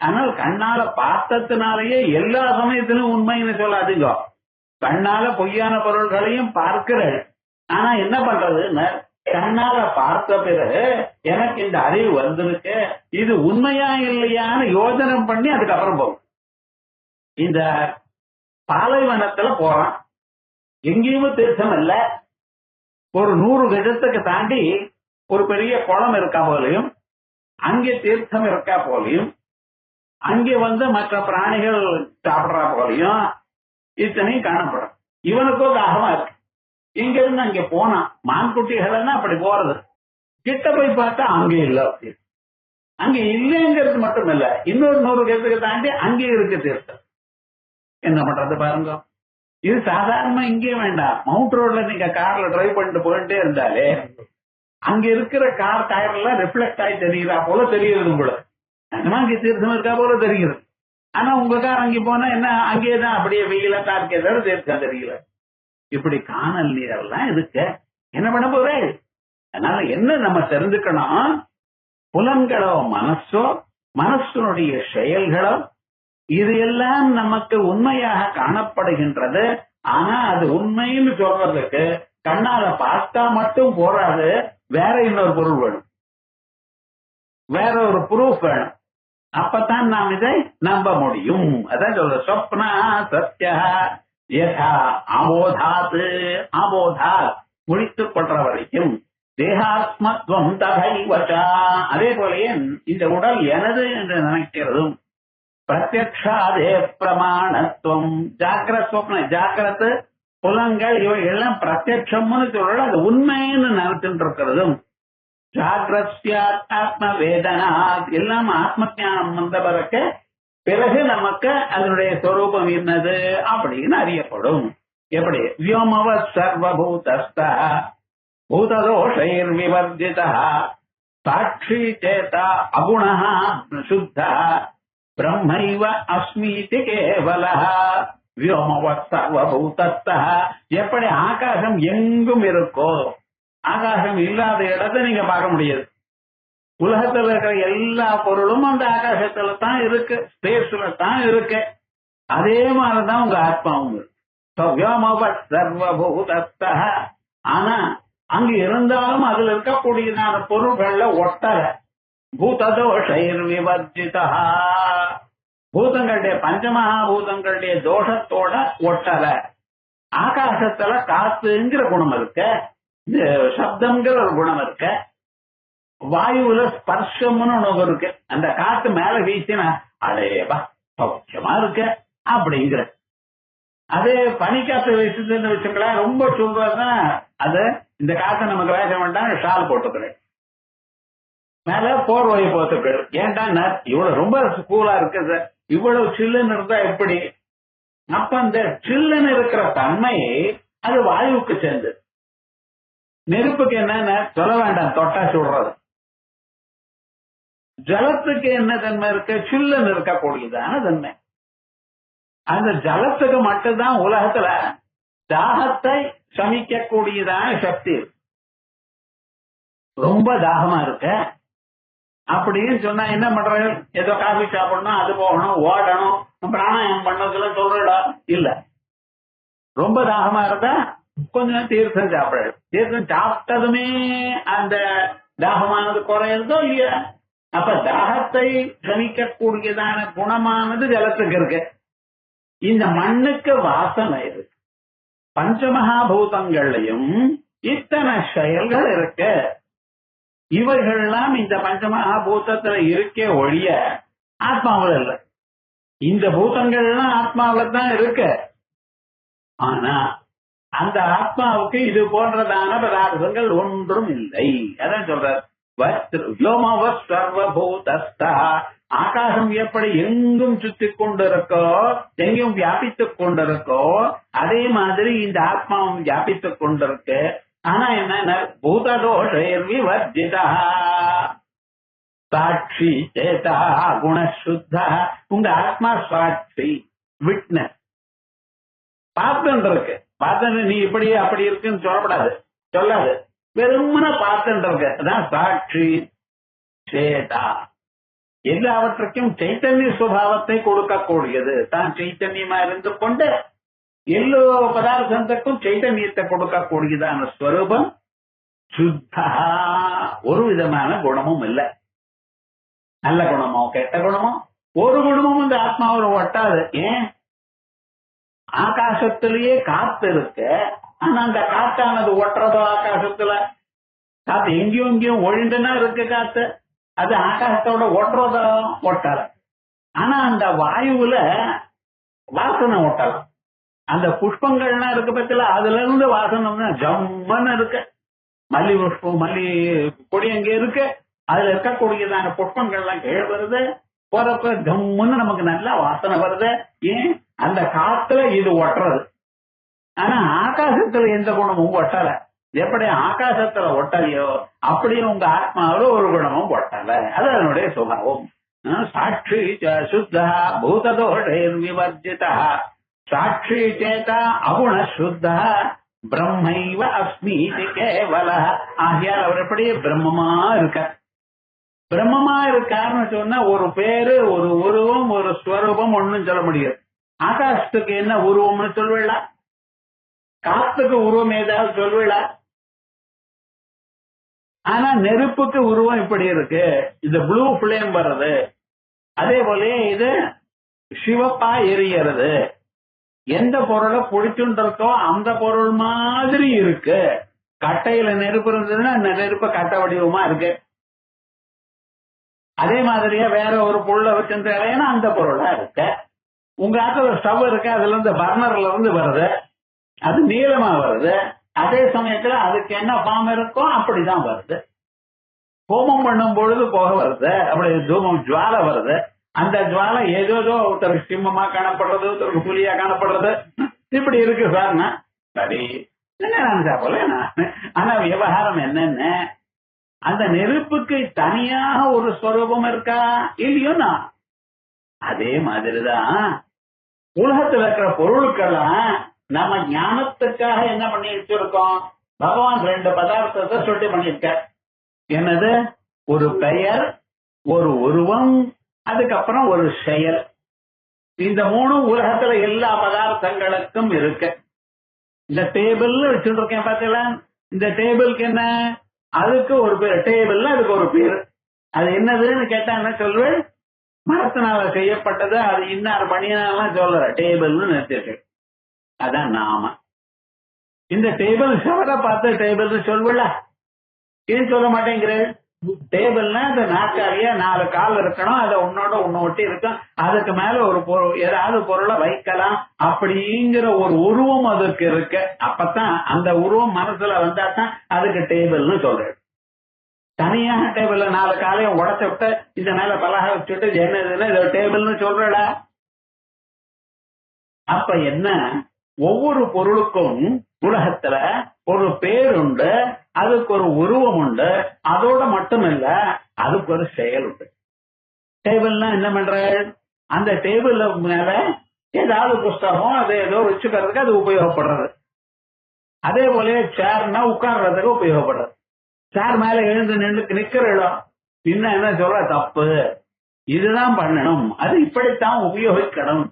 ஆனால் கண்ணால பார்த்ததுனாலேயே எல்லா சமயத்திலும் உண்மைன்னு சொல்லாதீங்க. கண்ணால பொய்யான பொருள்களையும் பார்க்கிறேன், ஆனா என்ன பண்றதுன்னு கண்ணால பார்த்த பிறகு எனக்கு இந்த அறிவு வந்திருக்கு, இது உண்மையா இல்லையான்னு யோசனை பண்ணி அதுக்கப்புறம் போகும். இந்த பாலைவனத்துல போறான், எங்கேயுமே தீர்த்தம் இல்ல, ஒரு 100 கஜத்துக்கு தாண்டி ஒரு பெரிய குளம் இருக்கா போலையும் அங்கே தீர்த்தம் இருக்கா போலையும் அங்கே மற்ற பிராணிகள் சாப்பிடுறா போலையும் இத்தனையும் காணப்படும். இவனுக்கோ தாகமா இருக்கு, இங்க இருந்து அங்க போனான். மான்குட்டிகள் அப்படி போறது, கிட்ட போய் பார்த்தா அங்கே இல்ல. அங்க இல்லைங்கிறது மட்டும் இல்ல, இன்னொரு 100 கஜத்துக்கு தாண்டி அங்கே இருக்கு தீர்த்தம். என்ன பண்றது பாருங்க. இது சாதாரணமா இங்கே வேண்டாம், மவுண்ட் ரோட்ல நீங்க கார்ல டிரைவ் பண்ணிட்டு போயிட்டே இருந்தாலே அங்க இருக்கிற கார் டயர்ல ரிஃப்ளெக்ட் ஆகி தெரியுறா போல தெரியுது உங்களுக்கு. அங்கே தீர்த்தம் இருக்கா போல தெரிகிறது. ஆனா உங்க கார் அங்கே போனா என்ன, அங்கேதான் அப்படியே வெயில கார்க்கே தவிர தீர்த்தம் தெரியல. இப்படி காணல் நீரெல்லாம் இருக்கு, என்ன பண்ண போறே? அதனால என்ன நம்ம தெரிஞ்சுக்கணும், புலன்களோ மனசோ மனசனுடைய செயல்களோ இது எல்லாம் நமக்கு உண்மையாக காணப்படுகின்றது. ஆனா அது உண்மைன்னு சொல்றதுக்கு கண்ணால பார்த்தா மட்டும் போறாது, வேற இன்னொரு பொருள் வேணும், வேற ஒரு ப்ரூஃப் வேணும். அப்பதான் நாம் இதை நம்ப முடியும். அதான் சொல்ற சொப்னா சத்யா யதா ஆபோதாத், ஆபோதாத் முழித்துக் கொள்ற வரைக்கும் தேகாத்மத்வம் ததைவசா, அதே போலயே இந்த உடல் எனது என்று நினைக்கிறதும் பிரத்யக்ஷாதே பிரமாணத்துவம். ஜாக்கிரத் சொப்ன ஜாக்கிரத்து புலங்கள் இவை எல்லாம் பிரத்யட்சம்னு சொல்ற அது உண்மைன்னு நினைச்சுட்டு இருக்கிறதும் ஜாகிரத்யாத் ஆத்ம வேதனா எல்லாம் ஆத்ம ஞானம் வந்த பிறகு பிறகு நமக்கு அதனுடைய சொரூபம் என்னது அப்படின்னு அறியப்படும். எப்படி? வியோமவத் சர்வபூதஸ்தா பூததோஷைர் விவர்ஜிதா சாட்சி சேதா அகுணः சுத்தः பிரம்மைவ அஸ்மீதி கேவலः. வியோமவத் சர்வபூதஸ்தா, எப்படி ஆகாசம் எங்கும் இருக்கோ, ஆகாசம் இல்லாத இடத்தை நீங்க பார்க்க முடியாது. உலகத்துல இருக்கிற எல்லா பொருளும் அந்த ஆகாசத்துல தான் இருக்கு, ஸ்பேஸ்ல தான் இருக்கு. அதே மாதிரிதான் உங்க ஆத்மாவும் இருக்கு. சர்வபூதஸ்தா, ஆனா அங்க இருந்தாலும் அதுல இருக்கக்கூடியதான பொருள்கள்ல ஒட்டல. பூததோஷைர் விவர்ஜிதா, பூதங்களுடைய பஞ்சமகாபூதங்களுடைய தோஷத்தோட ஒட்டல. ஆகாசத்துல காத்துங்கிற குணம் இருக்க, சப்தம்ங்கிற ஒரு குணம் இருக்க, வாயுல ஸ்பர்ஷம்னு ஒண்ணு இருக்கு. அந்த காத்து மேல வீசினா அடேவா சௌக்கியமா இருக்க அப்படிங்கிற. அதே பனிக்காத்து வீசுதுன்னு வச்சுக்கலாம், ரொம்ப சொல்றதுன்னா அது இந்த காத்தை நமக்கு வேக வேண்டாம், ஷால் போட்டுக்கிறேன், மேல போர்வை போத்துக்கள். ஏன்டா இவ்வளவு ரொம்ப கூலா இருக்கு சார், இவ்வளவு சில்லுன்னு இருந்தா எப்படி? அப்ப அந்த சில்லுன்னு இருக்கிற தன்மை அது வாயுவுக்கு சேர்ந்து. நெருப்புக்கு என்னன்னு சொல்ல வேண்டாம், தொட்டா சுடுறது. ஜலத்துக்கு என்ன தன்மை இருக்கு? சில்லுன்னு இருக்கக்கூடியதான தன்மை. அந்த ஜலத்துக்கு மட்டும்தான் உலகத்துல தாகத்தை சமிக்கக்கூடியதான சக்தி. ரொம்ப தாகமா இருக்க, அப்படின்னு சொன்னா என்ன பண்றது? ஏதோ காஃபி சாப்பிடணும், அது போகணும், ஓடணும், பிராணாயம் பண்ணதுல சொல்றா இல்ல. ரொம்ப தாகமா இருந்தா கொஞ்சம் தீர்த்தம் சாப்பிடு. தீர்த்தம் சாப்பிட்டதுமே அந்த தாகமானது குறையிறதோ இல்லையா? அப்ப தாகத்தை சமிக்கக்கூடியதான குணமானது ஜலத்துக்கு இருக்கு. இந்த மண்ணுக்கு வாசனை இருக்கு. பஞ்சமகாபூதங்கள்லயும் இத்தனை செயல்கள் இருக்கு. இவைகள்லாம் இந்த பஞ்சமகாபூதத்துல இருக்கே ஒழிய ஆத்மாவில் இல்லை. இந்த பூதங்கள்லாம் ஆத்மாவில தான் இருக்கு. ஆனா அந்த ஆத்மாவுக்கு இது போன்றதான பதார்த்தங்கள் ஒன்றும் இல்லை. அதான் சொல்றார், சர்வபூதஸ்தா. ஆகாசம் எப்படி எங்கும் சுத்தி கொண்டிருக்கோ, எங்கும் வியாபித்துக் கொண்டிருக்கோ, அதே மாதிரி இந்த ஆத்மாவும் வியாபித்துக் கொண்டிருக்கு. ஆனா என்ன, பூததோஷைர் விவர்ஜிதா சாட்சி சேதா குணசுத்தா. உங்க ஆத்மா சாட்சி, விட்னஸ், பார்த்துட்டு இருக்கு. பார்த்து நீ இப்படி அப்படி இருக்குன்னு சொல்லப்படாது, சொல்லாது, வெறுமன பார்த்துட்டு இருக்கு. அதான் சாட்சி சேதா. எல்லாவற்றுக்கும் சைத்தன்ய சுபாவத்தை கொடுக்கக்கூடியது. தான் சைத்தன்யமா இருந்து கொண்டு எல்லோ பதார்த்தத்துக்கும் சைத்தன்யத்தை கொடுக்கக்கூடியதான ஸ்வரூபம் சுத்தா. ஒரு விதமான குணமும் இல்லை. நல்ல குணமோ கெட்ட குணமோ ஒரு குணமும் இந்த ஆத்மாவில் ஒட்டாது. ஏன்? ஆகாசத்திலேயே காத்து இருக்கு. ஆனா அந்த காத்தானது ஒட்டுறதோ ஆகாசத்துல? காத்து எங்கேயும் எங்கேயும் ஒழிந்துனா இருக்கு காத்து. அது ஆகாசத்தோட ஒட்டுறதோ ஒட்டால. ஆனா அந்த வாயுவுல வாசனை ஒட்டலாம். அந்த புஷ்பங்கள்லாம் இருக்கு பத்தில, அதுல இருந்து வாசனை ஜம்மன்னு இருக்கு. மல்லி புஷ்பம், மல்லி கொடி அங்க இருக்கு. அதுல இருக்கக்கூடியதான புஷ்பங்கள்லாம் கீழே வருது. போறப்ப ஜம்முன்னு நமக்கு நல்லா வாசனை வருது. ஏன்? அந்த காத்துல இது ஒட்டுறது. ஆனா ஆகாசத்துல எந்த குணமும் ஒட்டல. எப்படி ஆகாசத்துல ஒட்டலையோ அப்படியே உங்க ஆத்மாவில ஒரு குணமும் ஒட்டல. அது அதனுடைய சுபாவம். சாட்சி சுத்தா பூததோஷைர் விவர்ஜிதா சாட்சி சேதா அகுண சுத்தா பிரம்மைவ அஸ்மி கேவல. ஆகியால் அவர் எப்படியே பிரம்மமா இருக்க. பிரம்மமா இருக்காருன்னு சொன்னா ஒரு பேரு, ஒரு உருவம், ஒரு ஸ்வரூபம் ஒண்ணும் சொல்ல முடியாது. ஆகாசத்துக்கு என்ன உருவம்னு சொல்லுவா? காத்துக்கு உருவம் ஏதாவது சொல்லுவா? ஆனா நெருப்புக்கு உருவம் இப்படி இருக்கு, இது ப்ளூ பிளேம் வருது. அதே போல இது சிவப்பா எரியறது. எந்த பொருளை பிடிச்சுட்டு இருக்கோ அந்த பொருள் மாதிரி இருக்கு. கட்டையில நெருப்பு இருந்ததுன்னா அந்த நெருப்பு கட்டை வடிவமா இருக்கு. அதே மாதிரியா வேற ஒரு பொருளை வச்சிருந்தேன்னா அந்த பொருளா இருக்கு. உங்க ஆத்துல ஸ்டவ் இருக்கு, அதுல இருந்து பர்னர்ல இருந்து வருது, அது நீளமா வருது. அதே சமயத்துல அதுக்கு என்ன ஃபார்ம் இருக்கோ அப்படிதான் வருது. ஹோமம் பண்ணும் பொழுது புகை வருது, அப்படி தூமம் ஜுவாலை வருது. அந்த ஜுவாலை ஏதோ ஒருத்தருக்கு சிம்மமா காணப்படுறது, ஒருத்தருக்கு புலியா காணப்படுறது, இப்படி இருக்கு சார்னா சரி என்ன நினைச்சா போல. ஆனா விவகாரம் என்னன்னு, அந்த நெருப்புக்கு தனியாக ஒரு ஸ்வரூபம் இருக்கா இல்லையோனா? அதே மாதிரிதான் உலகத்துல இருக்கிற பொருட்கள்லாம் நம்ம ஞானத்துக்காக என்ன பண்ணி வச்சிருக்கோம்? பகவான் 2 பதார்த்தத்தை சொல்லி பண்ணிருக்க. என்னது? ஒரு பெயர், ஒரு உருவம், அதுக்கப்புறம் ஒரு செயல். இந்த 3 உலகத்துல எல்லா பதார்த்தங்களுக்கும் இருக்கு. இந்த டேபிள் வச்சுட்டு இருக்கேன் பாத்தீங்களா? இந்த டேபிளுக்கு என்ன? அதுக்கு ஒரு பேர். டேபிள் அதுக்கு ஒரு பேர். அது என்னதுன்னு கேட்டா என்ன சொல்வேன்? மரத்தினால செய்யப்பட்டது, அது இன்னார் பணியெல்லாம் சொல்ற டேபிள்னு நிறுத்திட்டு. அதான் நாம. இந்த டேபிள் சவரை பார்த்து டேபிள்னு சொல்வல, ஏன் சொல்ல மாட்டேங்கிறேன்? டேபிள்னா அந்த நாற்காலியா 4 கால் இருக்கணும், அதை உன்னோட ஒண்ணு ஒட்டி இருக்கும், அதுக்கு மேல ஒரு பொருள் ஏதாவது பொருளை வைக்கலாம் அப்படிங்கிற ஒரு உருவம் அதுக்கு இருக்கு. அப்பதான் அந்த உருவம் மனசுல வந்தா தான் அதுக்கு டேபிள்னு சொல்றேன். தனியாக டேபிள்ல 4 காலையும் உடச்சு விட்டு இந்த மேல பலகை வச்சுட்டு என்னதுன்னா இது டேபிள்னு சொல்றடா. அப்ப என்ன, ஒவ்வொரு பொருளுக்கும் உலகத்துல ஒரு பேர் உண்டு, அதுக்கு ஒரு உருவம் உண்டு. அதோட மட்டும் இல்ல, அதுக்கு ஒரு செயல் உண்டு. டேபிள்னா என்ன பண்ற? அந்த டேபிள் மேல ஏதாவது புஸ்தகம் அது ஏதோ வச்சுக்கிறதுக்கு அது உபயோகப்படுறது. அதே போல சேர்னா உட்கார்றதுக்கு உபயோகப்படுறது. சேர் மேல எழுந்து நிக்கிற இடம் பின்ன என்ன சொல்ற தப்பு, இதுதான் பண்ணணும், அது இப்படித்தான் உபயோகிக்கணும்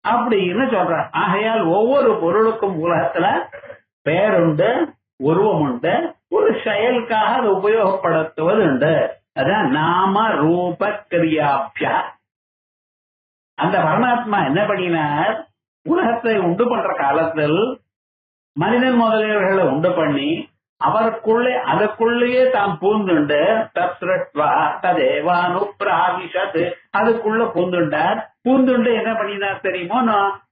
அப்படின்னு சொல்ற. ஆகையால் ஒவ்வொரு பொருளுக்கும் உலகத்துல பெயருண்டு, உருவம் உண்டு, ஒரு செயலுக்காக அதை உபயோகப்படுத்துவது உண்டு. அதான் நாம ரூப கிரியாபியா. அந்த பரமாத்மா என்ன பண்ணினார், உலகத்தை உண்டு பண்ற காலத்தில் மனிதன் முதலியவர்களை உண்டு பண்ணி அவருக்குள்ளே அதற்குள்ளேயே தாம் பூந்துண்டு ததேவானுப்ராவிஷத் அதுக்குள்ள பூந்துண்டார். பூந்துண்டு என்ன பண்ணினார் தெரியுமோ,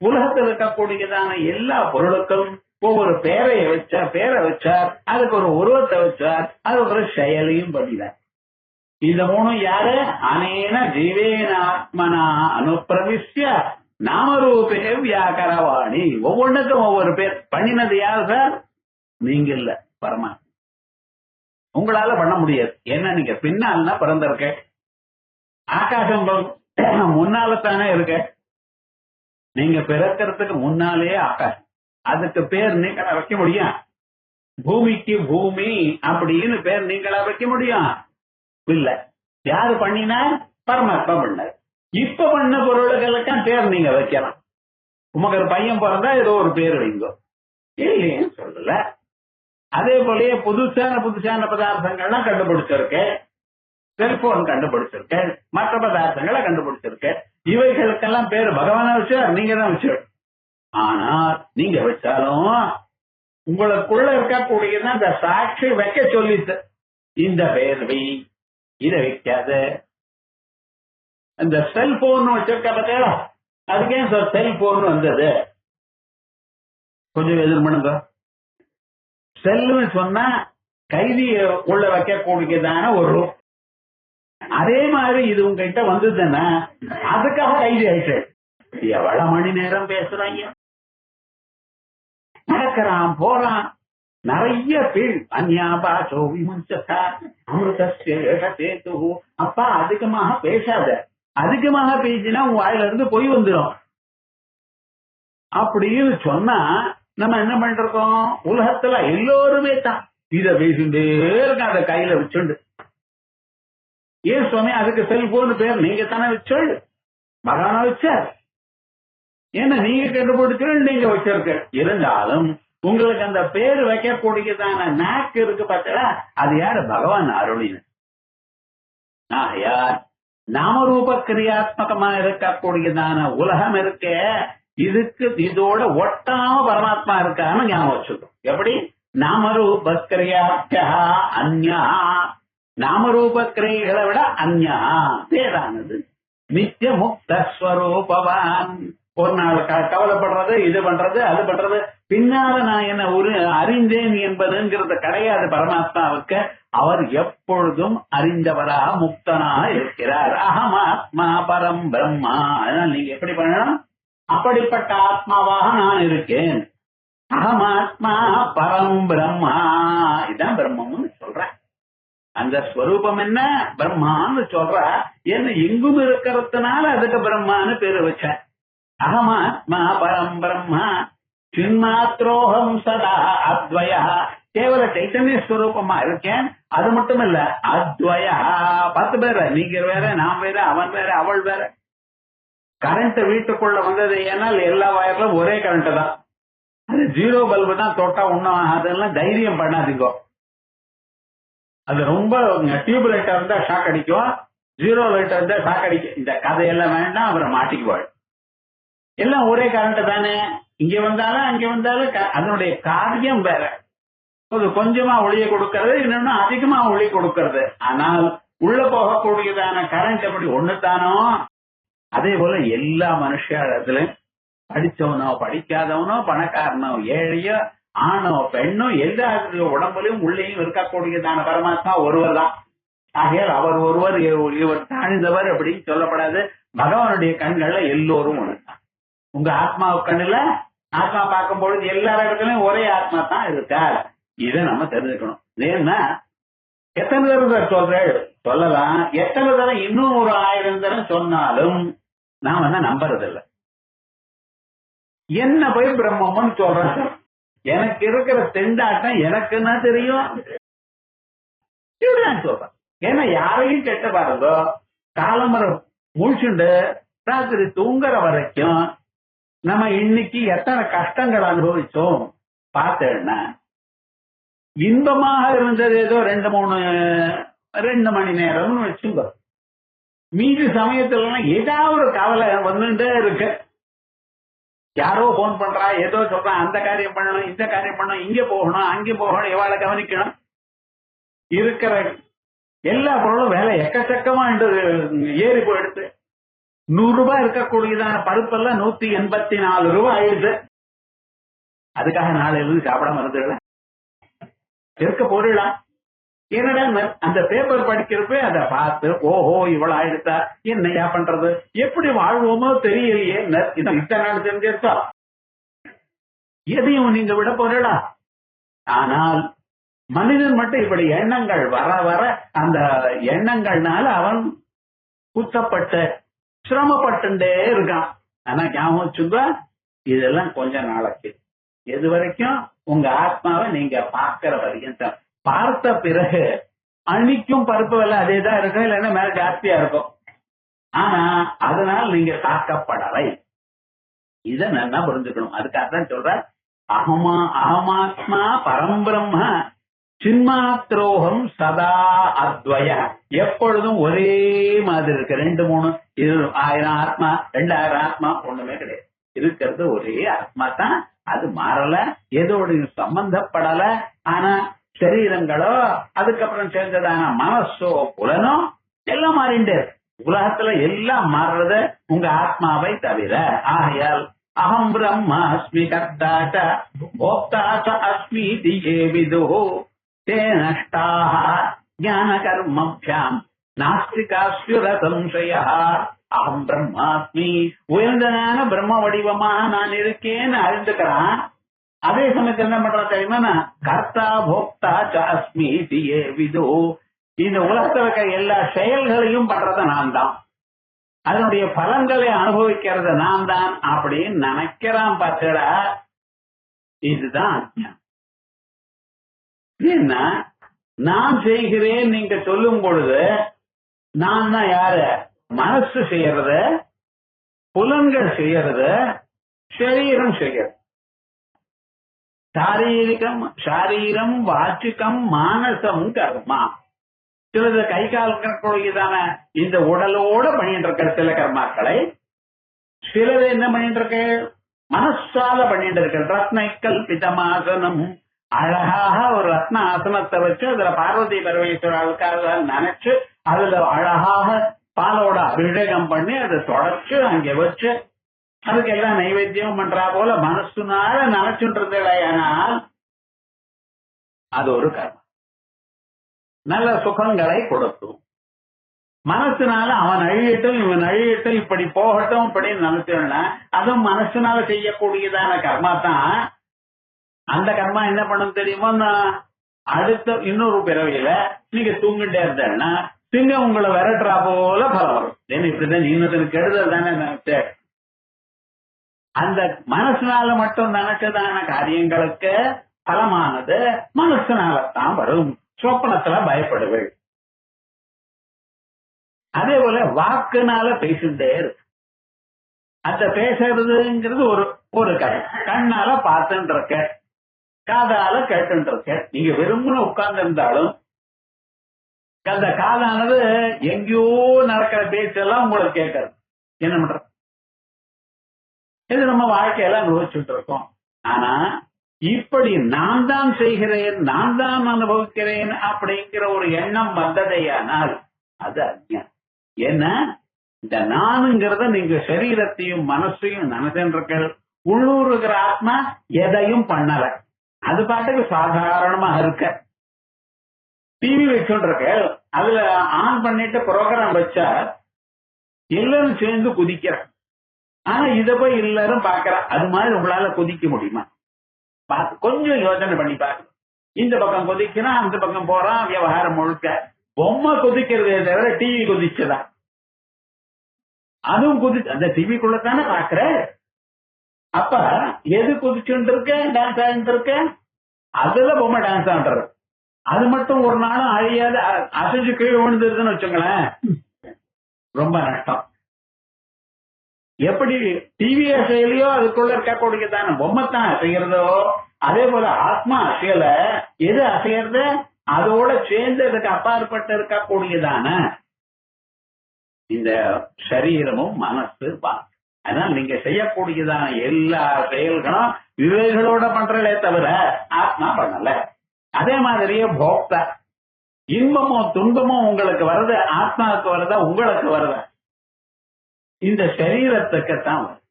உலகத்தில் இருக்கக்கூடியதான எல்லா பொருளுக்கும் ஒவ்வொரு பேரை வச்சார், அதுக்கு ஒரு உருவத்தை வச்சார், அதுக்கு ஒரு செயலையும் பண்ணினார். இந்த மூணும் யாரு, அனேன ஜீவேன ஆத்மனா அனுப்பிரவிஷ்ய நாமரூபே வியாக்கரவாணி. ஒவ்வொன்றுக்கும் ஒவ்வொரு பேர் பண்ணினது யாரு சார், நீங்க இல்ல, பரமாத்மா. உங்களால பண்ண முடியாது. என்ன, நீங்க பின்னால்னா பிறந்திருக்க, ஆகாசம் முன்னாலத்தானே இருக்க, நீங்க பிறக்கிறதுக்கு முன்னாலேயே ஆகாசம், அதுக்கு பேர் நீங்களா வைக்க முடியும்? பூமிக்கு பூமி அப்படின்னு பேர் நீங்களா வைக்க முடியும்? இல்ல. யாரு பண்ணினார், பரமாத்மா பண்ணார். இப்ப பண்ண பொருள்களுக்கும் பேர் நீங்க வைக்கலாம். உமக்கு ஒரு பையன் பிறந்தா ஏதோ ஒரு பேர் வைங்க, இல்லைன்னு சொல்லல. அதே போலயே புதுசான பதார்த்தங்கள்லாம் கண்டுபிடிச்சிருக்கு, செல்போன் கண்டுபிடிச்சிருக்கு, மற்ற பதார்த்தங்களை கண்டுபிடிச்சிருக்கு. இவைகளுக்கெல்லாம் பேரு பகவானா வச்சார், நீங்க தான் வச்சார். ஆனா நீங்க வச்சாலும் உங்களுக்குள்ள இருக்கக்கூடியதான் அந்த சாட்சி வைக்க சொல்லிட்டு, இந்த பேர் வை, இதை வைக்காத. இந்த செல்போன் வச்சிருக்க பார்த்தா, அதுக்கே செல்போன் வந்தது, கொஞ்சம் எதிர் பண்ணுங்க. செல்லுன்னு சொன்னா கைதி உள்ள வைக்கக்கூடியதான ஒரு, அதே மாதிரி இது உங்ககிட்ட வந்ததுன்னா அதுக்காக கைதி ஆயிட்டு எவ்வளவு மணி நேரம் பேசுறாங்க, நடக்கிறான் போறான். நிறைய பேர் அந்யாபாசோ விமுஞ்சதா அமிர்தேது. அப்பா அதிகமாக பேசாத, அதிகமாக பேசினா உன் வாயில இருந்து பொய் வந்துடும் அப்படின்னு சொன்னா நம்ம என்ன பண்றோம், உலகத்துல எல்லோருமே தான் இத பேசிட்டே இருக்க, அதை கையில வச்சுண்டு. ஏன் சுவாமி, அதுக்கு செல்போன் பேர் நீங்க தானே வச்சோள், மகானா வச்சார். ஏன்னா நீங்க கண்டுபிடிச்சு நீங்க வச்சிருக்க. இருந்தாலும் உங்களுக்கு அந்த பேர் வைக்கக்கூடியதான நாக்கு இருக்கு பார்த்தா, அது யாரு, பகவான் அருளின. யார் நாமரூப கிரியாத்மகமா இருக்கக்கூடியதான உலகம் இருக்க, இதுக்கு இதோட ஒட்டாம பரமாத்மா இருக்கான்னு ஞாபகம் வச்சுக்கணும். எப்படி, நாமரூப கிரியாபியா அந்யா, நாமரூப கிரியைகளை விட அந்யா பேரானது. நித்திய முக்த ஸ்வரூபவான். ஒரு நாள் கவலைப்படுறது, இது பண்றது, அது பண்றது, பின்னால நான் என்ன ஒரு அறிந்தேன் என்பதுங்கிறது கிடையாது பரமாத்மாவுக்கு. அவர் எப்பொழுதும் அறிந்தவராக முக்தனாக இருக்கிறார். அகமாத்மா பரம் பிரம்மா. அதனால நீங்க எப்படி பண்ணணும், அப்படிப்பட்ட ஆத்மாவாக நான் இருக்கேன். அகமாத்மா பரம் பிரம்மா, இதான் பிரம்மம்னு சொல்றேன். அந்த ஸ்வரூபம் என்ன, பிரம்மான்னு சொல்ற. என்ன எங்கும் இருக்கிறதுனால அதுக்கு பிரம்மான்னு பேரு வச்சேன். அகமாத்மா பரம் பிரம்மா சின்மாத்ரோகம் சதா அத்வயா. கேவல சைத்தன்ய ஸ்வரூபமா இருக்கேன். அது மட்டும் இல்ல, அத்வயா 10 பேர், நீங்க வேற, நான் வேற, அவன் வேற, அவள் வேற. கரண்ட் வீட்டுக்குள்ள வந்தது ஏன்னால் எல்லா வயர்லும் ஒரே கரண்ட் தான். அது 0 பல்பு தான் தொட்டா ஒண்ணும் அதெல்லாம் தைரியம் பண்ணாதீங்க. அது ரொம்ப டியூப் லைட்டா இருந்தா ஷாக் அடிக்கும், 0 லைட்டா இருந்தா ஷாக் அடிக்கும். இந்த கதையெல்லாம் வேண்டாம், அவரை மாட்டிக்குவாள். எல்லாம் ஒரே கரண்ட் தானே, இங்க வந்தாலும் அங்க வந்தாலும் அதனுடைய காரியம் வேற. கொஞ்சமா ஒளியை கொடுக்கறது, இன்னொன்னு அதிகமா ஒளி கொடுக்கறது. ஆனால் உள்ள போகக்கூடியதான கரண்ட் எப்படி ஒண்ணுத்தானோ, அதே போல எல்லா மனுஷத்துலயும் படிச்சவனோ படிக்காதவனோ, பணக்காரனோ ஏழையோ, ஆணோ பெண்ணோ, எல்லா உடம்புலையும் உள்ளேயும் இருக்கக்கூடியதான பரமாத்மா ஒருவர் தான். ஆகையால் அவர் ஒருவர், இவர் தாழ்ந்தவர் அப்படின்னு சொல்லப்படாது. பகவானுடைய கண்கள்ல எல்லோரும் ஒண்ணுதான். உங்க ஆத்மா கண்ணுல ஆத்மா பார்க்கும் பொழுது எல்லா இடத்துலயும் ஒரே ஆத்மா தான் இருக்கார். இதை நம்ம தெரிஞ்சுக்கணும். ஏன்னா எத்தனை தடவை சொல்றேன் சொல்லலாம், எத்தனை தடவை இன்னும் ஒரு 1000 தடவை சொன்னாலும் நான் வந்து நம்புறதில்லை. என்ன போய் பிரம்மம்னு சொல்றேன், எனக்கு இருக்கிற திண்டாட்டம் எனக்குன்னா தெரியும், சொல்றேன். ஏன்னா யாரையும் கெட்ட பாருங்கோ, காலம்பரம் முழிச்சுண்டு ராத்திரி தூங்குற வரைக்கும் நம்ம இன்னைக்கு எத்தனை கஷ்டங்கள் அனுபவிச்சோம் பார்த்தேன்னா, இன்பமாக இருந்தது ஏதோ 2 மணி நேரம்னு வச்சுங்க. மீதி சமயத்துல ஏதாவது ஒரு கவலை வந்துட்டே இருக்கு. யாரோ போன் பண்றா, ஏதோ சொல்றான், அந்த காரியம் பண்ணணும், இந்த காரியம் பண்ணணும், இங்க போகணும், அங்கே போகணும், எவாளை கவனிக்கணும். இருக்கிற எல்லா பொருளும் வேலை எக்கச்சக்கமா ஏறி போயிடுது. 100 ரூபாய் இருக்கக்கூடியதான பருப்பெல்லாம் 184 ரூபாய் ஆயிடுது. அதுக்காக நாளையிலிருந்து சாப்பிடாம இருந்துடல இருக்க போடலாம். என்னடா அந்த பேப்பர் படிக்கிறப்ப அதை பார்த்து ஓஹோ இவ்வளவு ஆயிடுத்தா, என்னையா பண்றது, எப்படி வாழ்வோமோ தெரியலையே, இத்தனை நாள் தெரிஞ்சிருக்கா, எதையும் நீங்க விட போறடா. ஆனால் மனிதன் மட்டும் இப்படி எண்ணங்கள் வர வர அந்த எண்ணங்கள்னால அவன் குத்தப்பட்டு சிரமப்பட்டுட்டே இருக்கான். ஆனா ஞாபகம் வச்சுங்க, இதெல்லாம் கொஞ்ச நாளைக்கு. எது வரைக்கும்? உங்க ஆத்மாவை நீங்க பார்க்கிற வரைக்கும். பார்த்த பிறகு அன்னைக்கும் பருப்பு விலை அதேதான் இருக்கும், இல்லைன்னா மேல ஜாஸ்தியா இருக்கும். ஆனா அதனால நீங்க தாக்கப்படலை. இத நல்லா புரிஞ்சுக்கணும். அதுக்காகத்தான் சொல்ற அகமாத்மா பரம்பிரம்ம சின்மாத்ரோகம் சதா அத்வய. எப்பொழுதும் ஒரே மாதிரி இருக்கு. 2 3 1000 ஆத்மா 2000 ஆத்மா ஒண்ணுமே கிடையாது. இருக்கிறது ஒரே ஆத்மா தான். அது மாறல, எதோடையும் சம்பந்தப்படல. ஆனா சரீரங்களோ அதுக்கப்புறம் சேர்ந்ததான மனசோ புலனோ எல்லாம் மாறிண்டே. உலகத்துல எல்லாம் மாறுறது உங்க ஆத்மாவை தவிர. ஆகையால் அகம் பிரம்மாஸ்மி கர்த்தாச்ச போக்தாச்ச அஸ்மி தியே விது தே நஷ்டாஹ ஞான கர்மப்யாம் நாஸ்திகாஸ்யுர சம்சயா. அகம் பிரம்மாஸ்மி, உயர்ந்தனான பிரம்ம வடிவமா நான் இருக்கேன்னு அறிந்துக்கிறான். அதே சமயத்தில் என்ன பண்ற தெரியுமா? கர்த்தா போக்தா அஸ்மி தியே விது. இந்த உலகத்தில் இருக்க எல்லா செயல்களையும் பண்றத நான் தான், அதனுடைய பலன்களை அனுபவிக்கிறது நான் தான் அப்படின்னு நினைக்கிறான். பார்த்தடா, இதுதான் அஞ்ஞானம். ஏன்னா நான் செய்கிறேன் நீங்க சொல்லும் பொழுது நான் தான் யாரு? மனசு செய்யறது, புலன்கள் செய்யறது, சரீரம் செய்யறது. சாரீரம் வாச்சிக்கம் மானசம் கர்மா. சிலது கை கால் கற்கொள்கிறதான இந்த உடலோட பண்ணிட்டு இருக்க சில கர்மாக்களை, சிலது என்ன பண்ணிட்டு இருக்க மனசால பண்ணிட்டு இருக்க. ரத்ன கல்பிதமாசனம், அழகாக ஒரு ரத்ன ஆசனத்தை வச்சு அதுல பார்வதி பரமேஸ்வராவுக்காக நினைச்சு அதுல அழகாக பாலோட அபிஷேகம் பண்ணி அதை தொடச்சு அங்க வச்சு அதுக்கு எல்லாம் நைவேத்தியம் பண்றா போல மனசுனால நினைச்சுன்றதுனால் அது ஒரு கர்மம். நல்ல சுகங்களை கொடுக்கும். மனசுனால அவன் அழியட்டும் இவன் அழியட்டும் இப்படி போகட்டும் இப்படின்னு நினைச்சோம்னா அதுவும் மனசுனால செய்யக்கூடியதான கர்மா தான். அந்த கர்மா என்ன பண்ணும் தெரியுமோ? அடுத்த இன்னொரு பிறவியில நீங்க தூங்கிட்டே இருந்தேன்னா சிங்கம் உங்களை விரட்டுறா போல பலம் வரும். ஏன்னா இப்படிதான் இன்னொருத்தனுக்கு கெடுதல் தானே நினைச்ச. அந்த மனசுனால மட்டும் நினைச்சதான காரியங்களுக்கு பலமானது மனசுனாலத்தான் வரும். சொப்பனத்துல பயப்படுவேன். அதே போல வாக்குனால பேசிட்டே இருக்கு. அந்த பேசுறதுங்கிறது ஒரு கண்ணால பார்த்துட்டு இருக்க, காதால கேட்டு இருக்க. நீங்க வெறும்னு உட்கார்ந்து இருந்தாலும் அந்த காதானது எங்கேயோ நடக்கிற பேச்செல்லாம் உங்களுக்கு கேட்கறது. என்ன பண்ற? இது நம்ம வாழ்க்கையெல்லாம் அனுபவிச்சுட்டு இருக்கோம். ஆனா இப்படி நான் தான் செய்கிறேன், நான் தான் அனுபவிக்கிறேன் அப்படிங்கிற ஒரு எண்ணம் வந்ததையானால் அது அஞ்ஞானம். ஏன்னா இந்த நானுங்கிறத நீங்க சரீரத்தையும் மனசையும் நினைச்சுருக்க. உள்ளூருகிற ஆத்மா எதையும் பண்ணல, அது பாட்டுக்கு சாதாரணமா இருக்க. டிவி வச்சுருக்க, அதுல ஆன் பண்ணிட்டு ப்ரோக்ராம் வச்சா எல்லாரும் சேர்ந்து குதிக்கிற. ஆனா இத போய் எல்லாரும் பாக்குற. அது மாதிரி உங்களால குதிக்க முடியுமா? கொஞ்சம் யோசனை பண்ணி பாருங்க. இந்த பக்கம் குதிக்கிறான், அந்த பக்கம் போறான், விவகாரம் முழுக்க பொம்மை குதிக்கிறதே தவிர டிவி குதிச்சதா? அதுவும் அந்த டிவிக்குள்ளதானே பாக்குற. அப்ப எது குதிச்சுட்டு இருக்க, டான்ஸ் ஆடிட்டு இருக்க, அதுல பொம்மை டான்ஸ் ஆடுறது. அது மட்டும் ஒரு நாளும் அழியாத அசைஞ்சு கீழே விழுந்துருதுன்னு வச்சுங்களேன், ரொம்ப நஷ்டம். எப்படி டிவி அசையலையோ அதுக்குள்ள இருக்கக்கூடியதான பொம்மைத்தான் அசைகிறதோ, அதே போல ஆத்மா அசையல, எது அசைகிறது அதோட சேர்ந்து அதுக்கு அப்பாற்பட்டு இருக்கக்கூடியதான இந்த சரீரமும் மனசு தான். அதனால நீங்க செய்யக்கூடியதான எல்லா செயல்களும் விவேகளோட பண்றதே தவிர ஆத்மா பண்ணல. அதே மாதிரியே போக்தா, இன்பமோ துன்பமோ உங்களுக்கு வருது, ஆத்மாவுக்கு வருதா உங்களுக்கு வருதா? இந்த சரீரத்துக்குத்தான் வருது,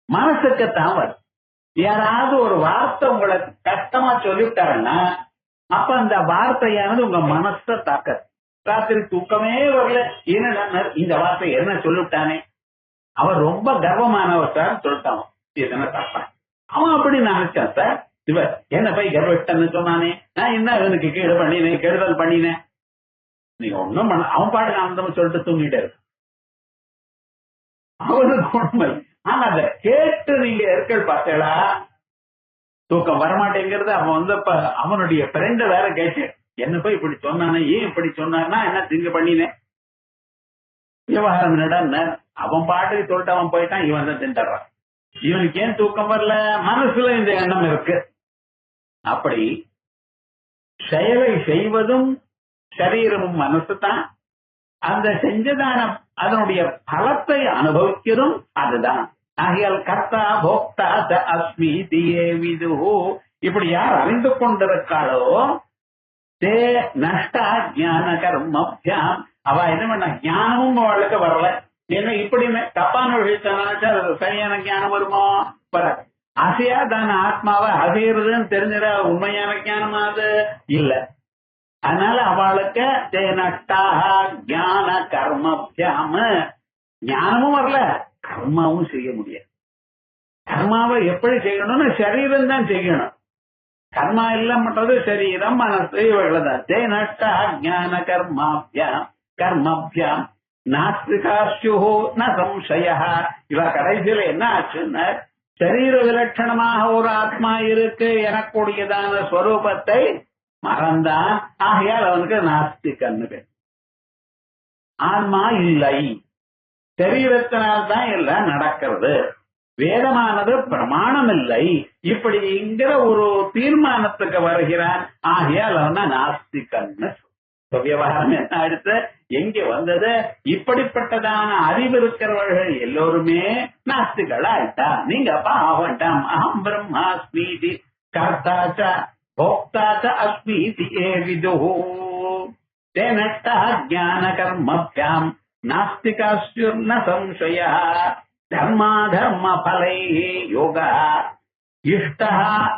மனசுக்குத்தான் வருது. யாராவது ஒரு வார்த்தை உங்களுக்கு கஷ்டமா சொல்லிவிட்டாருன்னா அப்ப அந்த வார்த்தையானது உங்க மனசை தாக்க. ராத்திரி தூக்கமே வரல, என்ன இந்த வார்த்தை என்ன சொல்லிவிட்டானே, அவன் ரொம்ப கர்வமானவர் சார் சொல்லிட்டான், இதனை தப்பான். அவன் அப்படி நினைச்சான் சார், இவர் என்ன போய் கர்வட்டன்னு சொன்னானே, நான் என்ன இவனுக்கு கீழே பண்ணினேன், கெடுதல் பண்ணினேன். நீங்க ஒண்ணும் பண்ண, அவன் பாட்டுக்கு ஆனந்தம் சொல்லிட்டு தூங்கிட்டே இருக்கு, அவனுக்கு உண்மை. ஆனா அதை கேட்டு நீங்க இருக்கல் பார்த்தா தூக்கம் வரமாட்டேங்கிறது. அவன் வந்து அவனுடைய ஃப்ரெண்ட வேற கேட்டு, என்ன போய் இப்படி சொன்னானே, ஏன் இப்படி சொன்னார்னா என்ன திங்க பண்ணினேன் விவகாரம் என்னடா, அவன் பாட்டுக்கு சொல்லிட்டு அவன் போயிட்டான், இவன் தான் திண்டாடுறான். இவனுக்கு ஏன் தூக்கம் வரல, மனசுல இந்த எண்ணம் இருக்கு. அப்படி செயலை செய்வதும் சரீரமும் மனசு தான். அந்த செஞ்சதான அதனுடைய பலத்தை அனுபவிக்கிறதும் அதுதான். ஆகையால் கர்த்தா போக்தா அஸ்மி தியே விது, இப்படி யார் அறிந்து கொண்டிருக்காளோ தே நஷ்டா ஞான கர்மப்யாம், அவ என்ன பண்ண ஞானமும் அவளுக்கு வரல. ஏன்னா இப்படி தப்பான விஷயத்த நினைச்சா அது சரியான ஞானம் வருமோ, வராது. அசையா தான ஆத்மாவை அசைகிறதுன்னு தெரிஞ்சிட உண்மையான ஞானமா அது இல்ல. அதனால அவளுக்கு தே நஷ்டா ஞான கர்மப்யாம், ஞானமும் வரல, கர்மாவும் செய்ய முடியாது. கர்மாவை எப்படி செய்யணும்னு சரீரம் தான் செய்யணும். கர்மா இல்லமற்றது சரீரம் மனசு இவர்கள் தான். தே நஷ்டா ஞான கர்மாப்யாம் கர்மப்யாம் நாஸ்திகாஸ்யு ந சம்சய. இவ கடைசியில என்ன ஆச்சுன்னா, சரீர விலட்சணமாக ஒரு ஆத்மா இருக்கு எனக்கூடியதான ஸ்வரூபத்தை மறந்தான். ஆகையால் அவனுக்கு நாஸ்திகன்னு பேர். ஆன்மா இல்லை, சரீரத்தினால்தான் எல்லாம் நடக்கிறது, வேதமானது பிரமாணம் இல்லை, இப்படிங்கிற ஒரு தீர்மானத்துக்கு வருகிறான். ஆகையால் அவன் நாஸ்திகன்னு. விவகாரம் என்ன அடுத்து எங்க வந்தது, இப்படிப்பட்டதான அறிவு இருக்கிறவர்கள் எல்லோருமே நாஸ்திகள் ஆயிட்டா. நீங்க அப்பா ஆகட்டாம், அகம் பிரம்மாஸ்மீதி கர்த்தாச்ச போக்தாச்ச அஸ்மீதி ஏ விது தே நஷ்டா ஞான கர்மப்யாம் நாஸ்திகாஸ்யுர்ன சம்சய. தர்மா தர்ம பலை யோக இஷ்ட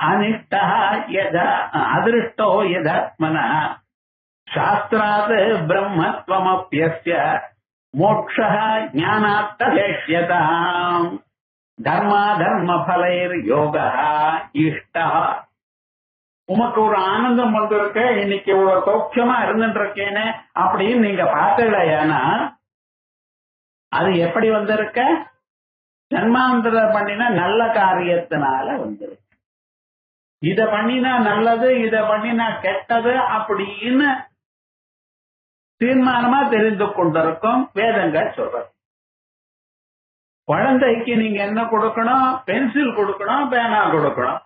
அனிஷ்ட யதா அதிருஷ்டோ யதாத்மன சாஸ்திராத் பிரம்மத்வமப்யஸ்ய மோக்ஷः ஞானாத் ததேஷ்யதாம். தர்மா தர்ம பலைர் யோகः இஷ்டः. உமக்கு ஒரு ஆனந்தம் வந்திருக்க, இன்னைக்கு ஒரு சௌக்கியமா இருந்துட்டு இருக்கேன்னு அப்படின்னு நீங்க பார்த்தீங்களா, அது எப்படி வந்திருக்க, ஜன்மாந்திர பண்ணின நல்ல காரியத்தினால வந்திருக்கு. இத பண்ணினா நல்லது, இத பண்ணினா கெட்டது அப்படின்னு தீர்மானமா தெரிந்து கொண்டிருக்கும் வேதங்கள் சொல்றது. குழந்தைக்கு நீங்க என்ன கொடுக்கணும், பென்சில் கொடுக்கணும், பேனா கொடுக்கணும்.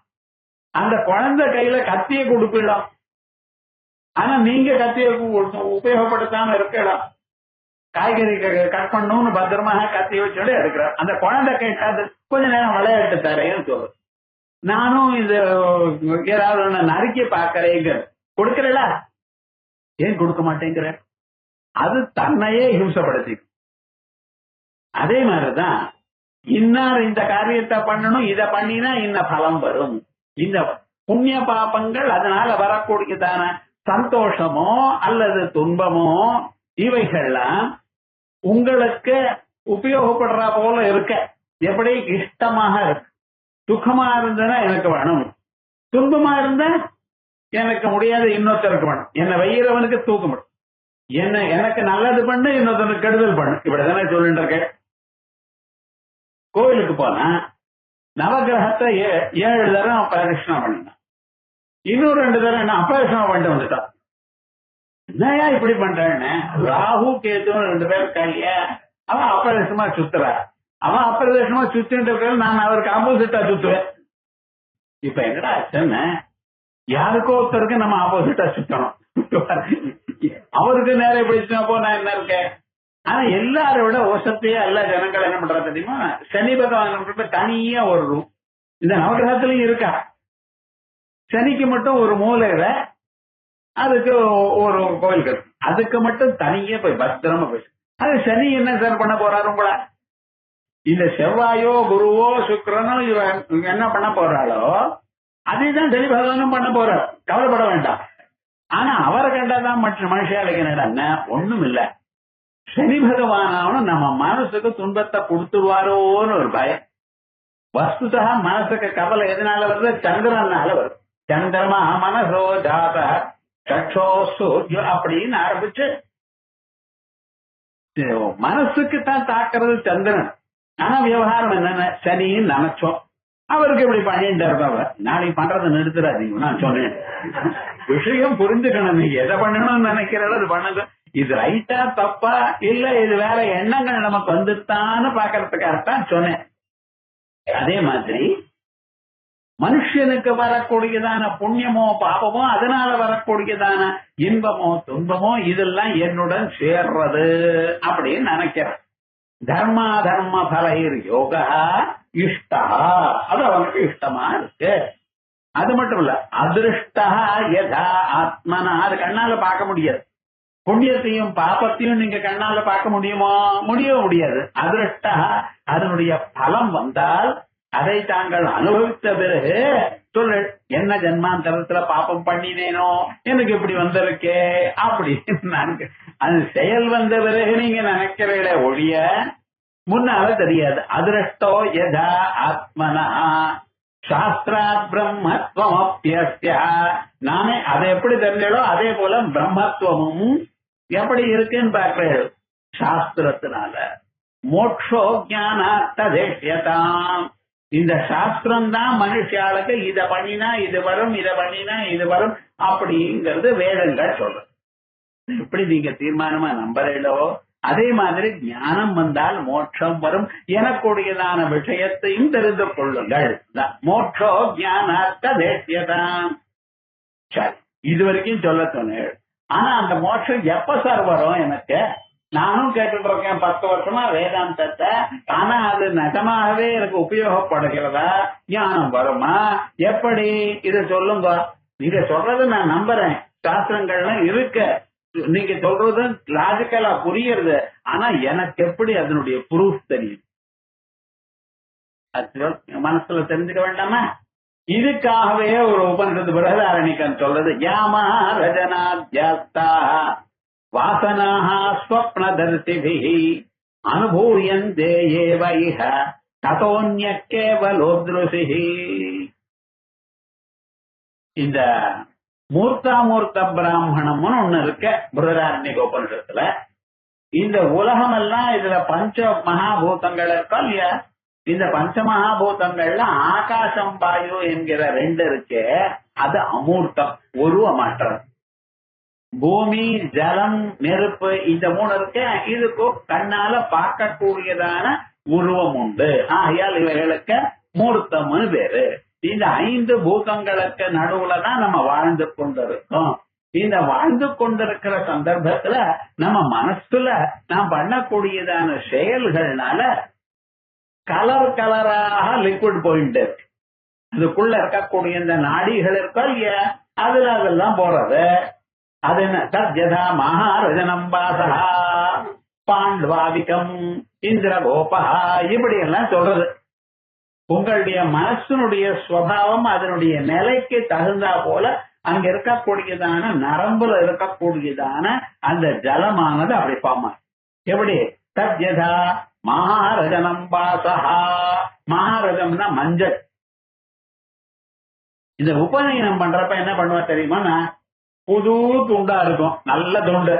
அந்த குழந்தை கையில கத்தியை கொடுக்கலாம், ஆனா நீங்க கத்தியை உபயோகப்படுத்தாம இருக்கலாம். காய்கறி கட் பண்ணணும்னு பத்திரமாக கத்தியை வச்சோட எடுக்கிறார். அந்த குழந்தை கேட்டாது கொஞ்ச நேரம் விளையாட்டு தரேன்னு சொல்லுது. நானும் இது ஏதாவது நறுக்கி பாக்கிறேங்க, கொடுக்கறல, ஏன் கொடுக்க மாட்டேங்கிற, அது தன்னையே ஹிம்சப்படுத்தி. அதே மாதிரிதான் இன்னார் இந்த காரியத்தை பண்ணணும், இத பண்ணினா இன்ன பலம் வரும். இந்த புண்ணிய பாபங்கள் அதனால வரக்கூடியதான சந்தோஷமோ அல்லது துன்பமோ இவைகள்லாம் உங்களுக்கு உபயோகப்படுற போல இருக்க, எப்படி இஷ்டமாக இருக்கு. துக்கமா இருந்ததுன்னா எனக்கு வேணும், துன்பமா இருந்தா எனக்கு முடியாது, இன்னொருத்தருக்கு வேணும். என்ன வைக்கிறவனுக்கு தூக்க முடியும், என்ன எனக்கு நல்லது பண்ணு, இன்னொருத்தனுக்கு கெடுதல் பண்ணு, இப்படிதானே சொல்லிட்டு இருக்க. கோவிலுக்கு போனா நவகிரகத்தை 7 தரம் பிரதட்சணம் பண்ணினான். இன்னும் 2 தடவை என்ன ஆபரேஷன் பண்ணிட்டு வந்துட்டான். என்னையா இப்படி பண்றேன்னு ராகு கேது 2 பேர் இருக்காங்க. அவன் அபரேஷமா சுத்துறா. அவன் அபரேஷமா சுத்திட்டு இருக்க, நான் அவருக்கு ஆப்போசிட்டா சுத்துவேன். இப்ப என்னடா ஆச்சுன்னு யாருக்கோ ஒருத்தருக்கு நம்ம ஆப்போசிட்டா சுத்தணும். அவருக்கு நேரம் பிடிச்சா போ நான் என்ன இருக்கேன். ஆனா எல்லாரை விட வசத்தையா எல்லா ஜனங்கள் என்ன பண்றா தெரியுமா, சனி பகவான் தனியா ஒரு ரூம் இந்த நவகிரகத்திலயும் இருக்கா. சனிக்கு மட்டும் ஒரு மூலையில அதுக்கு ஒரு கோவில் இருக்கு, அதுக்கு மட்டும் தனியா போய் பத்திரமா போய். அது சனி என்ன சார் பண்ண போறாரு உங்கள, இந்த செவ்வாயோ குருவோ சுக்கிரனோ இவன் என்ன பண்ண போறாளோ அதேதான் சனி பகவானும் பண்ண போறார். கவலைப்பட வேண்டாம். ஆனா அவரை கண்டாதான் மற்ற மனுஷாளுக்கு என்ன ஒண்ணும் இல்ல, சனி பகவானாலும் நம்ம மனசுக்கு துன்பத்தை கொடுத்துருவாரோன்னு ஒரு பயம். வஸ்துதா மனசுக்கு கவலை எதனால வருது, சந்திரனால வருது. சந்திரமா மனசோ ஜாத சக்ஷோ சூர்யோ அப்படின்னு ஆரம்பிச்சு மனசுக்கு தான் தாக்குறது சந்திரன். ஆனா விவகாரம் என்னன்னு சனின்னு நினைச்சோம். அவருக்கு இப்படி பண்ணிட்டு இருப்பவர் நாளைக்கு பண்றதை நிறுத்துறாதீங்க. நான் சொன்னேன் விஷயம் புரிஞ்சுக்கணும், நீங்க எதை பண்ணணும்னு நினைக்கிறத அது பண்ணுங்க. இது ரைட்டா தப்பா இல்ல இது வேற எண்ணங்கள் நமக்கு வந்துட்டான்னு பாக்கிறதுக்காகத்தான் சொன்னேன். அதே மாதிரி மனுஷனுக்கு வரக்கூடியதான புண்ணியமோ பாபமோ அதனால வரக்கூடியதான இன்பமோ துன்பமோ இதெல்லாம் என்னுடன் சேர்றது அப்படின்னு நினைக்கிறேன். தர்மா தர்ம பலைர் யோகா இஷ்டா, அது அவனுக்கு இஷ்டமா இருக்கு. அது மட்டும் இல்ல அதிருஷ்டா யதா ஆத்மனா, அது கண்ணால பார்க்க முடியாது. புண்ணியத்தையும் பாபத்தையும் நீங்க கண்ணால பார்க்க முடியுமோ, முடியவே முடியாது. அதிருஷ்டா அதனுடைய பலம் வந்தால் அதை தாங்கள் அனுபவித்த பிறகு சொல்லு, என்ன ஜென்மாந்தரத்துல பாப்பம் பண்ணினேனோ எனக்கு இப்படி வந்திருக்கே அப்படின்னு அது செயல் வந்த பிறகு நீங்க நினைக்கிறீங்களே ஒழிய முன்னால தெரியாது. அதிருஷ்டோ யதா ஆத்மனா சாஸ்திராத் பிரம்மத்துவம் அப்பியஸ்யா, நானே அதை எப்படி தெரிஞ்சோ அதே போல பிரம்மத்துவமும் எப்படி இருக்குன்னு பார்க்கிறேன் சாஸ்திரத்தினால. மோட்சோ ஞானார்த்ததேஷ்யதாம், இந்த சாஸ்திரம் தான் மனுஷாளுக்கு இத பண்ணினா இது வரும், இத பண்ணினா இது வரும் அப்படிங்கிறது வேதங்கள் சொல்றது. எப்படி நீங்க தீர்மானமா நம்புறீங்களோ அதே மாதிரி ஞானம் வந்தால் மோட்சம் வரும். எனக்குடையதான விஷயத்தையும் தெரிந்து கொள்ளுங்கள். மோட்சோ ஞானார்த்ததேஷ்யதாம். சரி, இது வரைக்கும் சொல்ல சொன்னேன். ஆனா அந்த மோட்சம் எப்ப சார் வரும் எனக்கு? நானும் கேட்டுட்டு இருக்கேன் 10 வருஷமா வேதாந்தத்தை. ஆனா அது நிஜமாகவே எனக்கு உபயோகப்படுகிறதா? ஞானம் வருமா? எப்படி? இத சொல்லுங்க. நீங்க சொல்றது நான் நம்புறேன், சாஸ்திரங்கள்லாம் இருக்கு, நீங்க சொல்றது லாஜிக்கலா புரியுறது. ஆனா எனக்கு எப்படி அதனுடைய ப்ரூஃப் தெரியும்? மனசுல தெரிஞ்சுக்க வேண்டாமா? இதுக்காகவே ஒரு உபனிஷத்து பிரகதாரணிகன் சொல்றது, யாமா ரஜனாத்யாஸ்தா வாசனாஹ ஸ்வப்னதர்சிபிஹி அனுபூயந்தே ஏவ இஹ ததோன்ய கேவலோத்ருசிஹி. இந்த மூர்த்தாமூர்த்த பிராமணம்னு ஒண்ணு இருக்க பிரகதாரண்யக உபனிஷத்துல. இந்த உலகம் எல்லாம் இதுல பஞ்ச மகாபூதங்கள் இருக்கா இல்லையா? இந்த பஞ்ச மகாபூதங்கள்ல ஆகாசம் வாயு என்கிற 2 இருக்கு, அது அமூர்த்தம், உருவமற்றது. பூமி ஜலம் நெருப்பு இந்த 3 இருக்கு, இதுக்கு கண்ணால பார்க்கக்கூடியதான உருவம் உண்டு. ஆகையால் இவைகளுக்கு மூர்த்தம்னு பேரு. இந்த 5 பூதங்களுக்கு நடுவுலதான் நம்ம வாழ்ந்து கொண்டிருக்கோம். இந்த வாழ்ந்து கொண்டிருக்கிற சந்தர்ப்பத்துல நம்ம மனசுல நாம் பண்ணக்கூடியதான செயல்கள்னால கலர் கலராக லிக்விட் போயிட்டு இருக்கு. அதுக்குள்ள இருக்கக்கூடிய இந்த நாடிகள் இருக்கா இல்லையா, அதுல அதெல்லாம் போறது. அது என்ன? தத்யதா மகாரஜனம் வாசா பாண்ட்வாவிகம் இந்திரகோபா இப்படி எல்லாம் சொல்றது. உங்களுடைய மனசனுடைய சுவாவம் அதனுடைய நிலைக்கு தகுந்தா போல அங்க இருக்கக்கூடியதான நரம்புல இருக்கக்கூடியதான அந்த ஜலமானது அப்படி பாமா. எப்படி? தத்யதா மகாரஜனம் வாசா, மகாரஜம்னா மஞ்சள். இந்த உபநயனம் பண்றப்ப என்ன பண்ணுவா தெரியுமா? புது துண்டா இருக்கும், நல்ல துண்டு.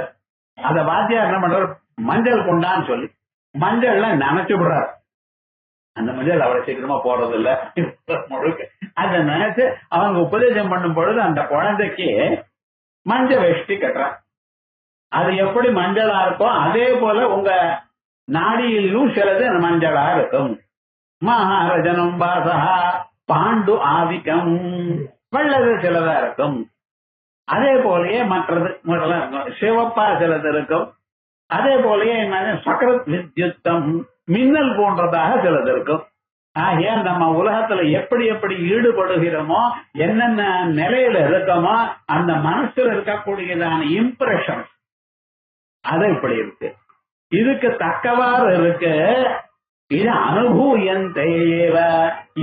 அத வாத்தியார் என்ன பண்றாரு, மஞ்சள் கொண்டான்னு சொல்லி மஞ்சள்ல நினைச்சு விடுறாரு. அந்த மஞ்சள் அவ்வளவு சீக்கிரமா போறது இல்ல முழுக்க. அதை நினைச்சு அவங்க உபதேசம் பண்ணும் பொழுது அந்த குழந்தைக்கு மஞ்ச வேஷ்டி கட்டுறான். அது எப்படி மஞ்சளா இருக்கும் அதே போல உங்க நாடியிலும் சிலது மஞ்சளா இருக்கும். மகாரஜனம் பாசா பாண்டு ஆதிக்கம் வெள்ளது சிலதா இருக்கும். அதே போலயே மற்றது சிவப்பா சிலது இருக்கும். அதே போலயே என்ன சக்கரத் வித்யுத்தம் மின்னல் போன்றதாக சிலது இருக்கும். ஆகிய நம்ம உலகத்துல எப்படி எப்படி ஈடுபடுகிறோமோ என்னென்ன நிலையில இருக்கோமோ அந்த மனசுல இருக்கக்கூடியதான இம்ப்ரெஷன் அது இப்படி இருக்கு. இதுக்கு தக்கவாறு இருக்கு. இது அனுபூயந்தேவ.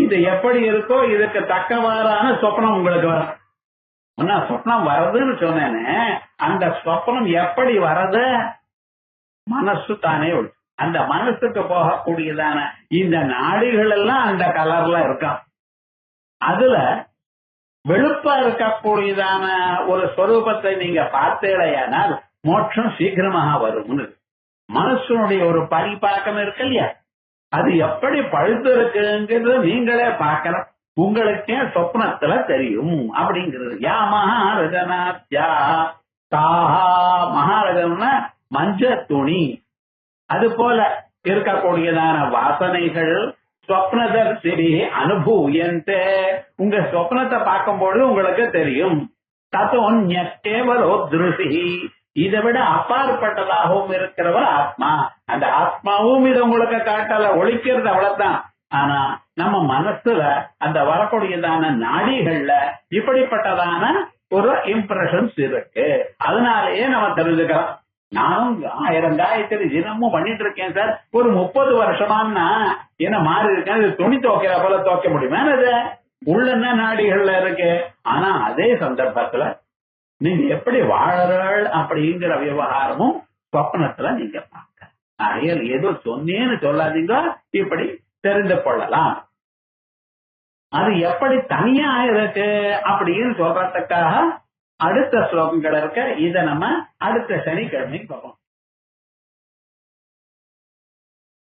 இது எப்படி இருக்கோ இதுக்கு தக்கவாறான சொப்னம் உங்களுக்கு வரும். சொப்னம் வருதுன்னு சொன்னேன்னு அந்த சொப்னம் எப்படி வர்றது மனசு தானே. அந்த மனசுக்கு போகக்கூடியதான இந்த நாடிகள் எல்லாம் அந்த கலர்ல இருக்கான். அதுல வெளுப்பா இருக்கக்கூடியதான ஒரு ஸ்வரூபத்தை நீங்க பார்த்தேடையானால் மோட்சம் சீக்கிரமாக வரும். மனசுனுடைய ஒரு பரிபாக்கம் இருக்கு இல்லையா, அது எப்படி பழுத்து இருக்குங்கிறது நீங்களே பார்க்கலாம். உங்களுக்கே சொப்னத்துல தெரியும் அப்படிங்கிறது. யா மகாரஜனாத்யா தாஹா. மகாரஜம்னா மஞ்ச துணி. அது போல இருக்கக்கூடியதான வாசனைகள் ஸ்வப்னதர்சினி அனுபூயந்தே. உங்க சொப்னத்தை பார்க்கும்போது உங்களுக்கு தெரியும். தத்தோன்ய கேவலோ திருசி. இதை விட அப்பாற்பட்டதாகவும் இருக்கிறவர் ஆத்மா. அந்த ஆத்மாவும் இது உங்களுக்கு காட்டல, ஒழிக்கிறது அவ்வளவுதான். ஆனா நம்ம மனசுல அந்த வரக்கூடியதான நாடிகள்ல இப்படிப்பட்டதான ஒரு இம்ப்ரெஷன்ஸ் இருக்கு. அதனாலேயே நம்ம தெரிஞ்சுக்கலாம். நானும் 1000 காயத்ரி தினமும் பண்ணிட்டு இருக்கேன் சார், ஒரு 30 வருஷமானா என்ன மாறி இருக்கேன். துணி துவைக்கிற போல துவைக்க முடியுமா? அது உள்ள நாடிகள்ல இருக்கு. ஆனா அதே சந்தர்ப்பத்துல நீங்க எப்படி வாழறாள் அப்படிங்கிற விவகாரமும் சொப்பனத்துல நீங்க பார்க்க. ஆகையால் ஏதோ சொன்னேன்னு சொல்லாதீங்க, இப்படி தெரிந்து கொள்ளலாம். அது எப்படி தனியா இருக்கு அப்படின்னு சொல்றதுக்காக அடுத்த ஸ்லோகங்கள் இருக்க. இதை நம்ம அடுத்த சனிக்கிழமை பார்ப்போம்.